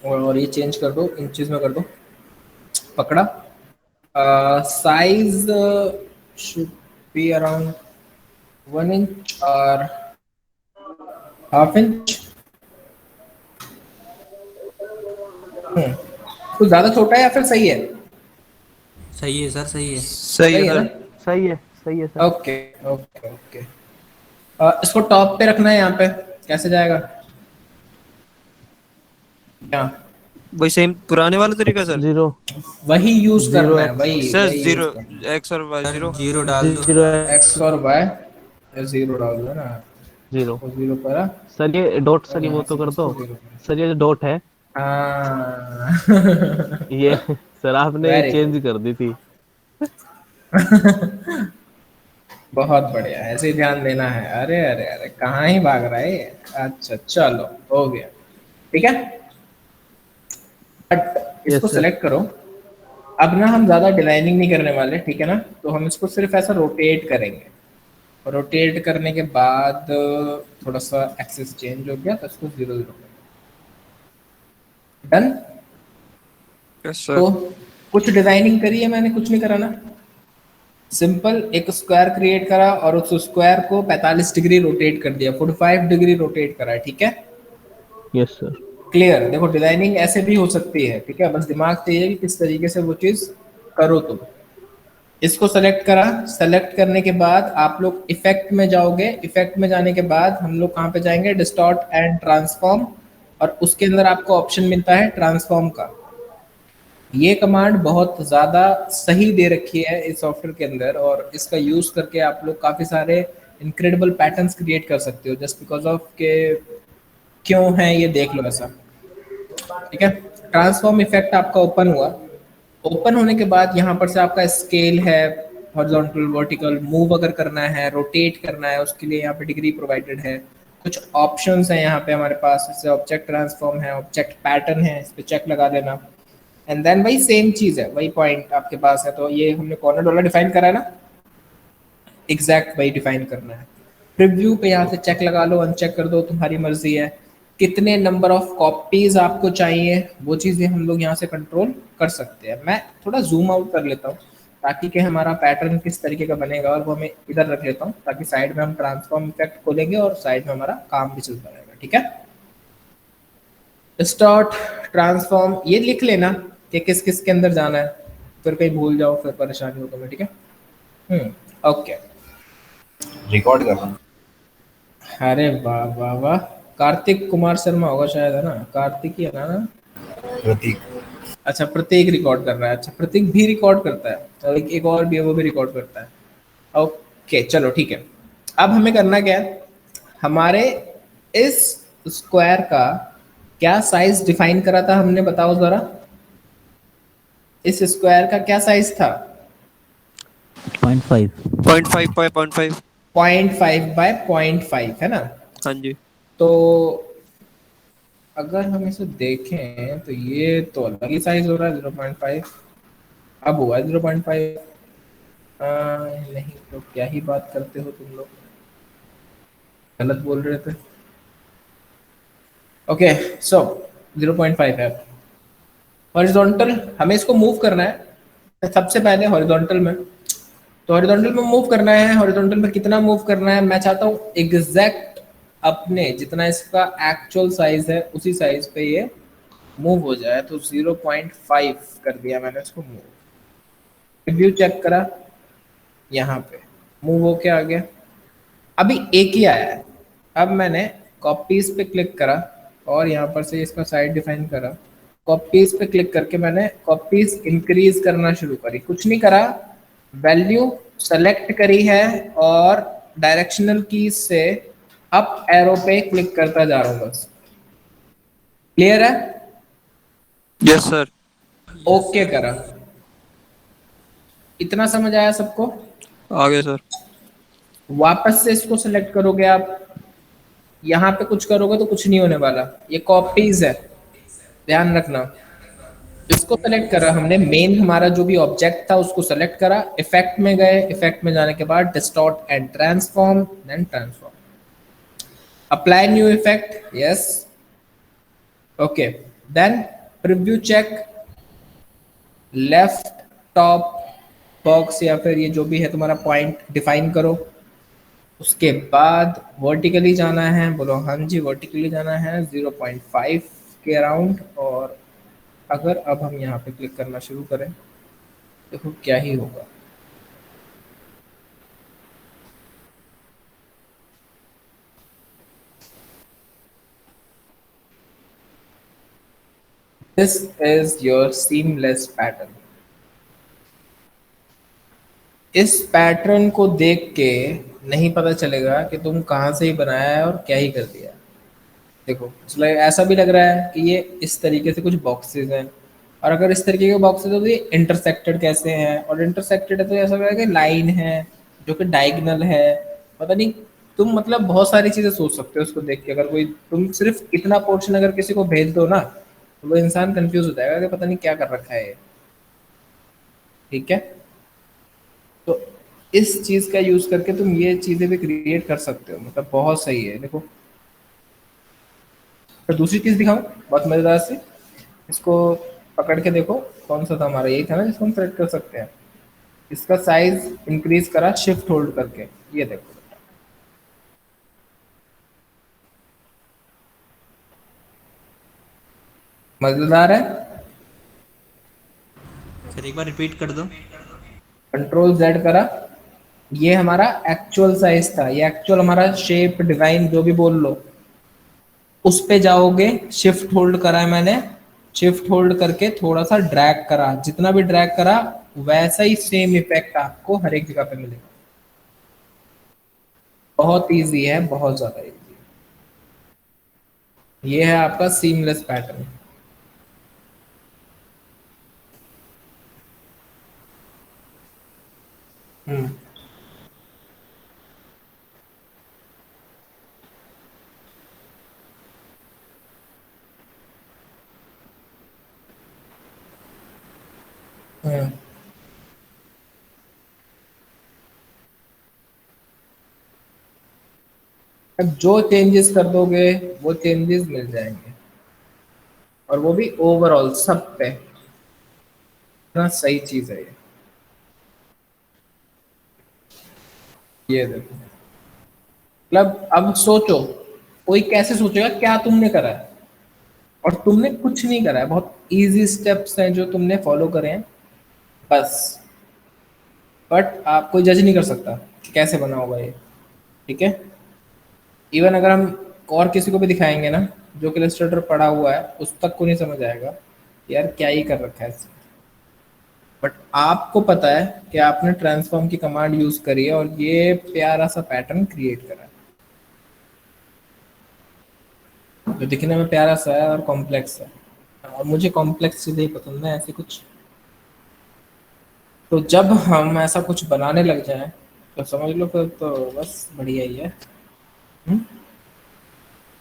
और ये चेंज कर दो, इंचेस में कर दो, पकड़ा। Size should be around 1 inch और ½ इंच। कुछ ज्यादा छोटा है या फिर सही है? सही है सर, सही है। सही है ना? सर। सही है। सही है सर। Okay okay okay. इसको टॉप पे रखना है, यहाँ पे कैसे जाएगा? क्या वही सेम पुराने वाला तरीका सर? 0 वही यूज करना है, X। वही सर वही 0 use करना है। x और y 0। जीरो डाल दो। 0 एक्स और वाई 0 डाल दो ना, 0। वो 0 पर सर ये डॉट, सर ये वो तो कर दो। सर ये जो डॉट है हाँ। ये सर आपने Very चेंज कर दी थी। बहुत बढ़िया, ऐसे ही ध्यान देना है। अरे अरे अरे, कहाँ ही भाग रहा है ये। अच्छा चलो, हो गया, ठीक है। बट इसको Yes, sir. सेलेक्ट करो अब ना हम ज़्यादा डिजाइनिंग नहीं करने वाले, ठीक है ना, तो हम इसको सिर्फ ऐसा रोटेट करेंगे। रोटेट करने के बाद थोड़ा सा एक्सेस चेंज हो गया तो इसको 0 0 डन। यस तो सर। कुछ डिजाइनिंग करी है मैंने, कुछ नहीं करा ना, सिंपल एक स्क्वायर क्रिएट करा और उस स्क्वायर को 45 डिग्री रोटेट कर दिया, 45 डिग्री रोटेट करा, ठीक है। Yes sir. क्लियर। देखो डिजाइनिंग ऐसे भी हो सकती है, ठीक है, बस दिमाग चाहिए कि किस तरीके से वो चीज करो तुम। इसको सेलेक्ट करा, सेलेक्ट करने के बाद आप लोग इफेक्ट में जाओगे, इफेक्ट में जाने के बाद हम लोग कहाँ पे जाएंगे, डिस्टॉर्ट एंड ट्रांसफॉर्म, और उसके अंदर आपको ऑप्शन मिलता है ट्रांसफॉर्म का। ये कमांड बहुत ज़्यादा सही दे रखी है इस सॉफ्टवेयर के अंदर, और इसका यूज़ करके आप लोग काफ़ी सारे इनक्रेडिबल पैटर्न्स क्रिएट कर सकते हो, जस्ट बिकॉज ऑफ के क्यों है ये देख लो ऐसा, ठीक है। ट्रांसफॉर्म इफेक्ट आपका ओपन हुआ, ओपन होने के बाद यहाँ पर से आपका स्केल है, हॉरिजॉन्टल, वर्टिकल, मूव अगर करना है, रोटेट करना है, उसके लिए यहाँ पे डिग्री प्रोवाइडेड है। कुछ ऑप्शंस हैं यहाँ पे हमारे पास, जैसे ऑब्जेक्ट ट्रांसफॉर्म है, ऑब्जेक्ट पैटर्न है, इस पे चेक लगा देना। एंड देन वही सेम चीज है, वही पॉइंट आपके पास है, तो ये हमने कॉर्नर वाला डिफाइन करा है ना, एग्जैक्ट वही डिफाइन करना है। प्रीव्यू पे यहाँ से चेक लगा लो, अनचेक कर दो, तुम्हारी मर्जी है। कितने नंबर ऑफ कॉपीज आपको चाहिए वो चीजें हम लोग यहाँ से कंट्रोल कर सकते हैं। मैं थोड़ा जूम आउट कर लेता हूँ ताकि कि हमारा पैटर्न किस तरीके का बनेगा, और वो मैं इधर रख लेता हूँ ताकि साइड में हम ट्रांसफॉर्म इफेक्ट खोलेंगे और साइड में हमारा काम भी चलता रहेगा, ठीक है। स्टार्ट ट्रांसफॉर्म ये लिख लेना कि किस किस के अंदर जाना है, फिर कहीं भूल जाओ फिर परेशानी हो तुम्हें, ठीक है। ओके, रिकॉर्ड कर रहा हूँ। अरे वाह वाह वाह, कार्तिक कुमार शर्मा होगा शायद, है ना, कार्तिक ही है ना। प्रतीक। अच्छा प्रतीक रिकॉर्ड कर रहा है, अच्छा प्रतीक भी रिकॉर्ड करता है, और एक और भी है वो भी रिकॉर्ड करता है। ओके चलो ठीक है। अब हमें करना क्या है, हमारे इस स्क्वायर का क्या साइज डिफाइन करा था हमने, बताओ जरा। इस स्क्वायर का क्या साइज था? 0.5 0.5 0.5 बाय 0.5 है ना। हाँ जी। तो अगर हम इसे देखें तो ये तो अलग ही साइज हो रहा है, 0.5 अब हुआ 0.5। नहीं तो क्या ही बात करते हो तुम लोग, गलत बोल रहे थे। ओके सो 0.5 है। हॉरिजॉन्टल हमें इसको मूव करना है सबसे पहले हॉरिजॉन्टल में, तो हॉरिजॉन्टल में मूव करना है। हॉरिजॉन्टल में कितना मूव करना है, मैं चाहता हूँ एग्जैक्ट अपने जितना इसका एक्चुअल साइज है उसी साइज पे ये मूव हो जाए, तो 0.5 कर दिया मैंने इसको मूव। रिव्यू चेक करा, यहाँ पे मूव होके आ गया, अभी एक ही आया है। अब मैंने कॉपीज पे क्लिक करा और यहाँ पर से इसका साइज डिफाइन करा, कॉपीज पे क्लिक करके मैंने कॉपीज इंक्रीज करना शुरू करी, कुछ नहीं करा, वैल्यू सेलेक्ट करी है और डायरेक्शनल की से अप एरो पे क्लिक करता जा रहा हूँ बस। क्लियर है? Yes sir. ओके करा, इतना समझ आया सबको? आगे सर। वापस से इसको सेलेक्ट करोगे आप, यहाँ पे कुछ करोगे तो कुछ नहीं होने वाला, ये कॉपीज है ध्यान रखना। इसको सेलेक्ट करा हमने, मेन हमारा जो भी ऑब्जेक्ट था उसको सेलेक्ट करा, इफेक्ट में गए, इफेक्ट में जाने के बाद distort and transform, then transform, apply new effect, yes okay, then preview check, left top box या फिर ये जो भी है तुम्हारा पॉइंट डिफाइन करो। उसके बाद वर्टिकली जाना है, बोलो हाँ जी वर्टिकली जाना है 0.5 के अराउंड। और अगर अब हम यहाँ पे क्लिक करना शुरू करें देखो क्या ही होगा, this is your seamless pattern. इस पैटर्न को देख के नहीं पता चलेगा कि तुम कहाँ से ही बनाया है और क्या ही कर दिया है। देखो ऐसा भी लग रहा है कि ये इस तरीके से कुछ बॉक्सेस हैं, और अगर इस तरीके के बॉक्सेस हो तो ये इंटरसेक्टेड कैसे हैं, और इंटरसेक्टेड है तो ऐसा लग रहा है कि लाइन है जो कि डायगोनल है, पता नहीं। तुम मतलब बहुत सारी चीजें सोच सकते हो उसको देख के। अगर कोई तुम सिर्फ इतना पोर्शन अगर किसी को भेज दो ना तो वो इंसान कंफ्यूज हो जाएगा कि पता नहीं क्या कर रखा है ये। ठीक है, तो इस चीज का यूज करके तुम ये चीजें भी क्रिएट कर सकते हो, मतलब बहुत सही है। देखो फिर दूसरी चीज दिखाऊं बहुत मजेदार सी, इसको पकड़ के देखो, कौन सा था हमारा, यही था ना जिसको हम सेलेक्ट कर सकते हैं। इसका साइज इंक्रीज करा शिफ्ट होल्ड करके, ये देखो मजेदार है। सर एक बार रिपीट कर दो। कंट्रोल जेड करा, ये हमारा एक्चुअल साइज था, ये एक्चुअल हमारा शेप डिजाइन जो भी बोल लो, उस पे जाओगे, शिफ्ट होल्ड करा है मैंने, शिफ्ट होल्ड करके थोड़ा सा ड्रैग करा, जितना भी ड्रैग करा वैसा ही सेम इफेक्ट आपको हर एक जगह पे मिलेगा। बहुत इजी है, बहुत ज्यादा इजी। ये है आपका सीमलेस पैटर्न। हम्म हम्म अब जो चेंजेस कर दोगे वो चेंजेस मिल जाएंगे, और वो भी ओवरऑल सब पे। इतना सही चीज है ये देखो। मतलब अब सोचो, कोई कैसे सोचेगा क्या तुमने करा है, और तुमने कुछ नहीं करा है, बहुत इजी स्टेप्स हैं जो तुमने फॉलो करे हैं बस। बट आप कोई जज नहीं कर सकता कि कैसे बना होगा ये, ठीक है। इवन अगर हम और किसी को भी दिखाएंगे ना जो कि इलस्ट्रेटर पढ़ा हुआ है, उस तक को नहीं समझ आएगा यार क्या ही कर रखा है इसने। बट आपको पता है कि आपने ट्रांसफॉर्म की कमांड यूज करी है और ये प्यारा सा पैटर्न क्रिएट करा है जो दिखने में प्यारा सा है और कॉम्प्लेक्स है, और मुझे कॉम्प्लेक्स चीजें ही पसंद है ऐसे कुछ। तो जब हम ऐसा कुछ बनाने लग जाएं तो समझ लो फिर तो बस बढ़िया ही है। हम्म?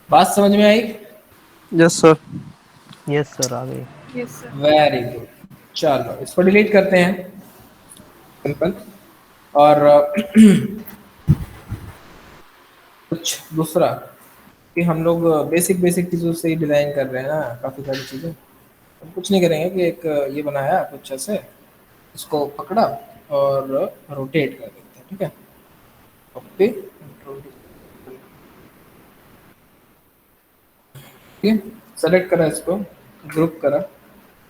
बात समझ में आई? Yes sir. यस सर आ गई। वेरी गुड, चलो इसको डिलीट करते हैं, सिंपल। और कुछ दूसरा कि हम लोग बेसिक बेसिक चीज़ों से ही डिज़ाइन कर रहे हैं ना, काफ़ी सारी चीज़ें। हम कुछ नहीं करेंगे कि एक ये बनाया कुछ ऐसे, इसको पकड़ा और रोटेट कर देते हैं, ठीक है। ओके, ठीक है, सेलेक्ट करा इसको, ग्रुप करा,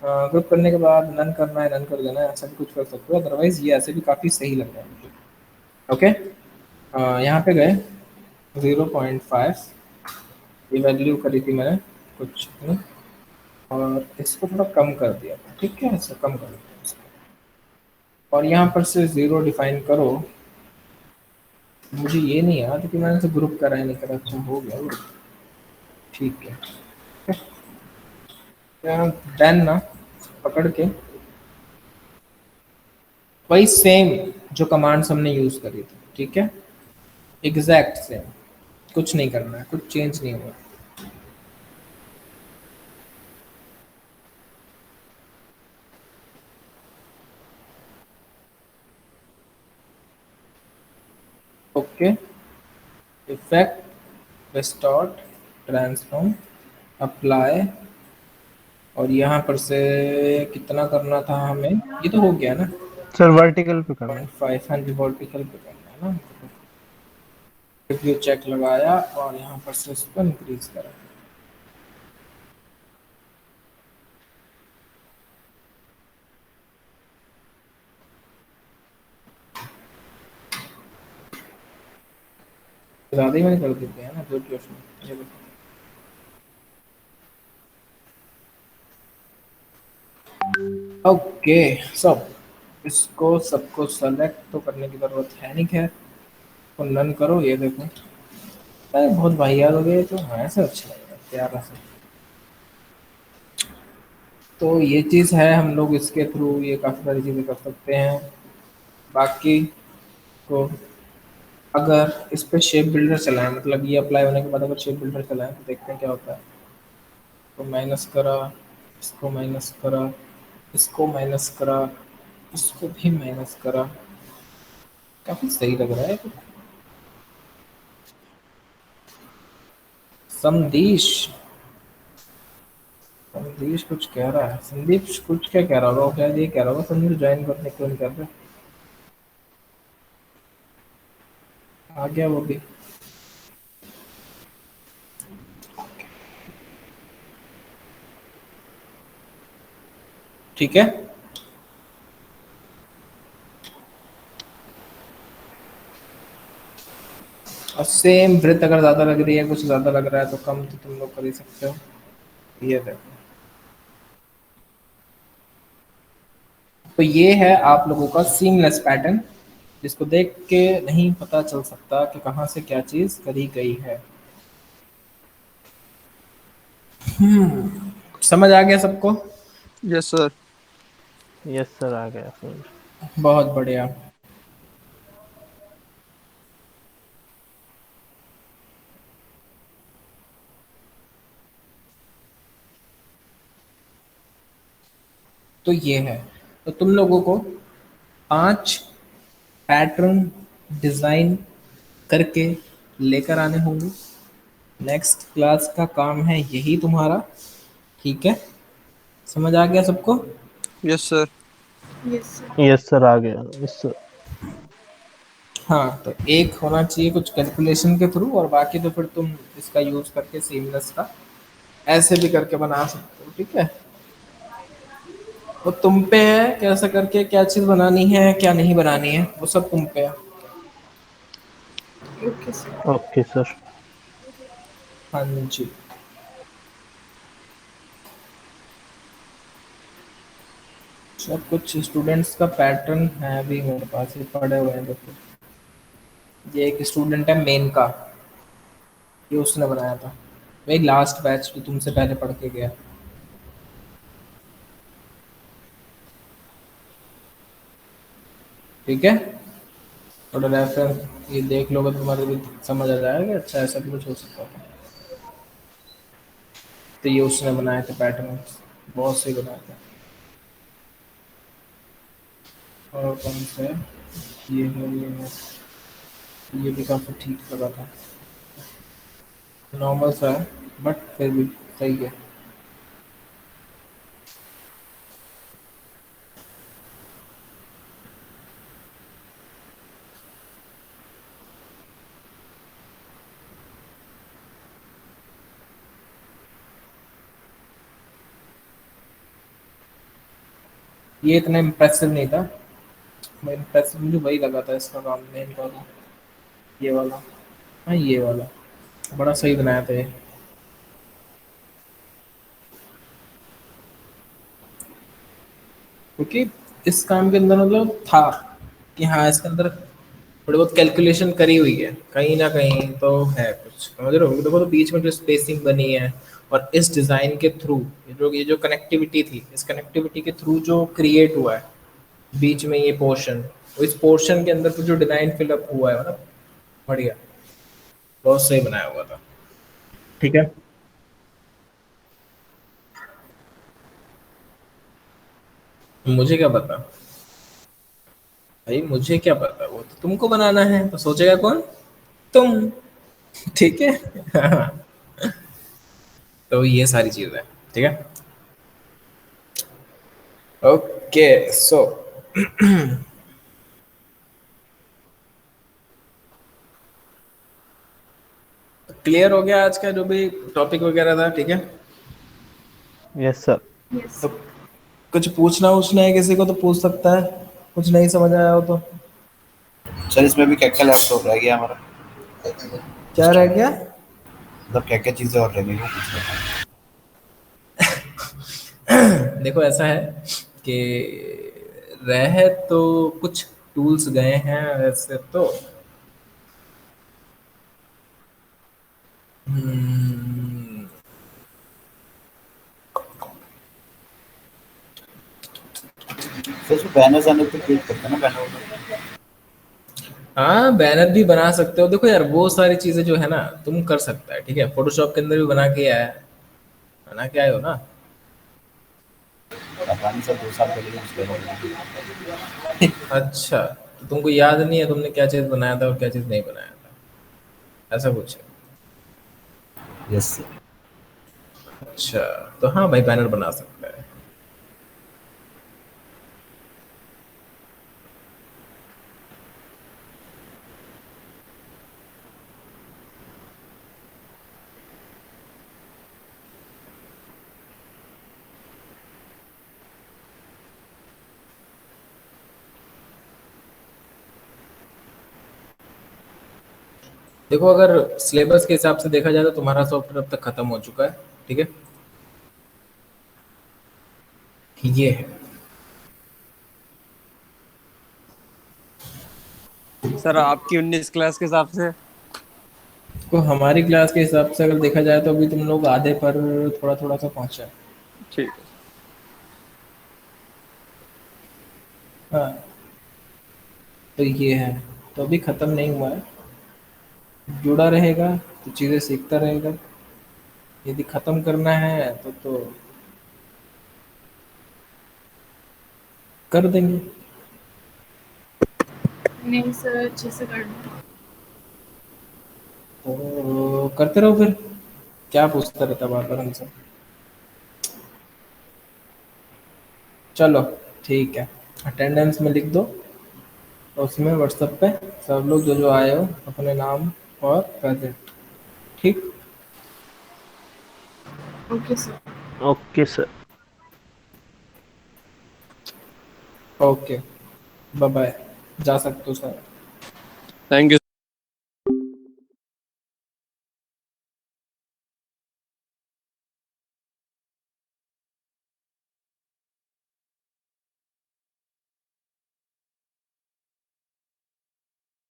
ग्रुप करने के बाद नन करना है, नन कर देना है, ऐसा भी कुछ कर सकते हो, अदरवाइज ये ऐसे भी काफ़ी सही लग रहा है मुझे। ओके, यहाँ पे गए 0.5, ये वैल्यू करी थी मैंने कुछ नहीं, और इसको थोड़ा कम कर दिया था, ठीक है, ऐसा कम कर दिया इसको। और यहाँ पर से 0 डिफाइन करो। मुझे ये नहीं याद कि मैंने इसे ग्रुप करा है नहीं करा, अच्छा हो गया वो, ठीक है। डन ना, पकड़ के वही सेम जो कमांड्स हमने यूज करी थी, ठीक है, एग्जैक्ट सेम, कुछ नहीं करना है, कुछ चेंज नहीं हुआ। ओके, इफेक्ट, रिस्टोर्ट, ट्रांसफॉर्म, अप्लाई, और यहाँ पर से कितना करना था हमें, ये तो हो गया ना, सर वर्टिकल पे करना है। 500 वर्टिकल पे करना है ना। रिव्यू चेक लगाया और यहाँ पर से इसको इंक्रीज करा। ज़्यादा ही मैंने कर देते हैं ना, जो उसमें ये देखो। ओके, सब इसको सबको सेलेक्ट तो करने की जरूरत है नहीं, खैर तो नन करो, ये देखो। अरे बहुत वाहियात हो गए तो, हाँ ऐसा अच्छा लगेगा प्यारा सा। तो ये चीज़ है, हम लोग इसके थ्रू ये काफ़ी सारी चीज़ें कर सकते हैं। बाकी तो अगर इस पे शेप बिल्डर चलाएं, मतलब ये अप्लाई होने के बाद अगर शेप बिल्डर चलाएं तो देखते हैं क्या होता है। तो माइनस करा, इसको माइनस करा, इसको माइनस करा, इसको भी माइनस करा, काफी सही लग रहा है। संदेश, संदेश कुछ कह रहा है, संदीप कुछ क्या कह रहा होगा, वो शायद ये कह रहा होगा संदीप ज्वाइन करने क्यों नहीं कर रहे। आ गया वो भी। ठीक है, और सेम ब्रेथ अगर ज्यादा लग रही है, कुछ ज्यादा लग रहा है तो कम तो तुम लोग कर ही सकते हो। ये देखो, तो ये है आप लोगों का सीमलेस पैटर्न, जिसको देख के नहीं पता चल सकता कि कहाँ से क्या चीज करी गई है। समझ आ गया सबको? Yes sir. यस सर, आ गया सर। बहुत बढ़िया। तो ये है, तो तुम लोगों को 5 पैटर्न डिजाइन करके लेकर आने होंगे। नेक्स्ट क्लास का काम है यही तुम्हारा, ठीक है? समझ आ गया सबको? Yes sir. यस सर, आ गया। Yes sir. हाँ, तो एक होना चाहिए कुछ कैलकुलेशन के थ्रू, और बाकी तो फिर तुम इसका यूज करके सीमलेस का ऐसे भी करके बना सकते हो, ठीक है? वो तुम पे है कैसे करके क्या चीज बनानी है क्या नहीं बनानी है, वो सब तुम पे है। Okay sir. हाँ जी। सब कुछ स्टूडेंट्स का पैटर्न है अभी मेरे पास, ये पड़े हुए हैं देखो। ये एक स्टूडेंट है मेन का, ये उसने बनाया था, वही लास्ट बैच जो तुमसे पहले पढ़ के गया। ठीक है, थोड़ा रेफरेंस ये देख लोगे तो तुम्हारे भी समझ आ जाएगा, अच्छा ऐसा भी कुछ हो सकता था। तो ये उसने बनाए थे पैटर्न, बहुत सही बनाया था। और कौन सा है, ये है, ये है, ये भी काफ़ी ठीक लगा था, नॉर्मल सा है बट फिर भी सही है। ये इतना इम्प्रेसिव नहीं था, मैं इम्प्रेसिव मुझे वही लगा था इसका काम, मेन वाला, ये वाला। हाँ ये वाला बड़ा सही बनाया था ये। क्योंकि इस काम के अंदर मतलब था कि हाँ इसके अंदर थोड़ी बहुत कैलकुलेशन करी हुई है, कहीं ना कहीं तो है कुछ, समझ रहे हो? देखो तो बीच में जो स्पेसिंग बनी है, और इस डिज़ाइन के थ्रू ये जो कनेक्टिविटी थी, इस कनेक्टिविटी के थ्रू जो क्रिएट हुआ है बीच में ये पोर्शन, तो इस पोर्शन के अंदर तो जो डिज़ाइन फिलअप हुआ है ना, बढ़िया, बहुत सही बनाया हुआ था। ठीक है, मुझे क्या पता भाई, मुझे क्या पता, वो तो तुमको बनाना है, तो सोचेगा कौन? तुम। ठीक है। तो ये सारी चीजें, ठीक है। ओके सो क्लियर हो गया आज का जो भी टॉपिक वगैरह था, ठीक है? Yes sir. तो कुछ पूछना है किसी को तो पूछ सकता है, कुछ नहीं समझ आया हो तो। सर इसमें भी क्या क्या लैप्स हो रहा है क्या हमारा, क्या रह गया? मतलब क्या क्या चीजें और रह गई वो पूछ रहा था। देखो ऐसा है कि रह तो कुछ टूल्स गए हैं वैसे तो, हम्म, सर इसमें बैनर्स आने पे क्लिक करते हैं ना, बैनर। हाँ बैनर भी बना सकते हो। देखो यार वो सारी चीजें जो है ना तुम कर सकता है, ठीक है? फोटोशॉप के अंदर भी बना के आया है, बना के आए हो ना? पता नहीं सर 2 साल पहले यूज कर रहा हूँ। अच्छा, तो तुमको याद नहीं है तुमने क्या चीज़ बनाया था और क्या चीज़ नहीं बनाया था, ऐसा कुछ है? Yes sir. अच्छा, तो हाँ भाई बैनर बना सकता है। देखो, अगर सिलेबस के हिसाब से देखा जाए तो तुम्हारा सॉफ्टवेयर अब तक खत्म हो चुका है, ठीक है। ये है। सर आपकी 19 क्लास के हिसाब से तो हमारी क्लास के हिसाब से अगर देखा जाए तो अभी तुम लोग आधे पर थोड़ा थोड़ा सा पहुंचा है। ठीक है। हाँ, तो ये है, तो अभी ख़त्म नहीं हुआ है, जुड़ा रहेगा तो चीज़ें सीखता रहेगा। यदि ख़त्म करना है तो कर देंगे। नहीं सर, अच्छे से करना। तो करते रहो फिर, क्या पूछता रहता बार बार हमसे। चलो ठीक है, अटेंडेंस में लिख दो और उसमें व्हाट्सएप पे सब लोग जो जो आए हो अपने नाम और प्रेजेंट, ठीक। Okay sir. Okay sir. Okay, bye bye, जा सकते हो सर। Thank you.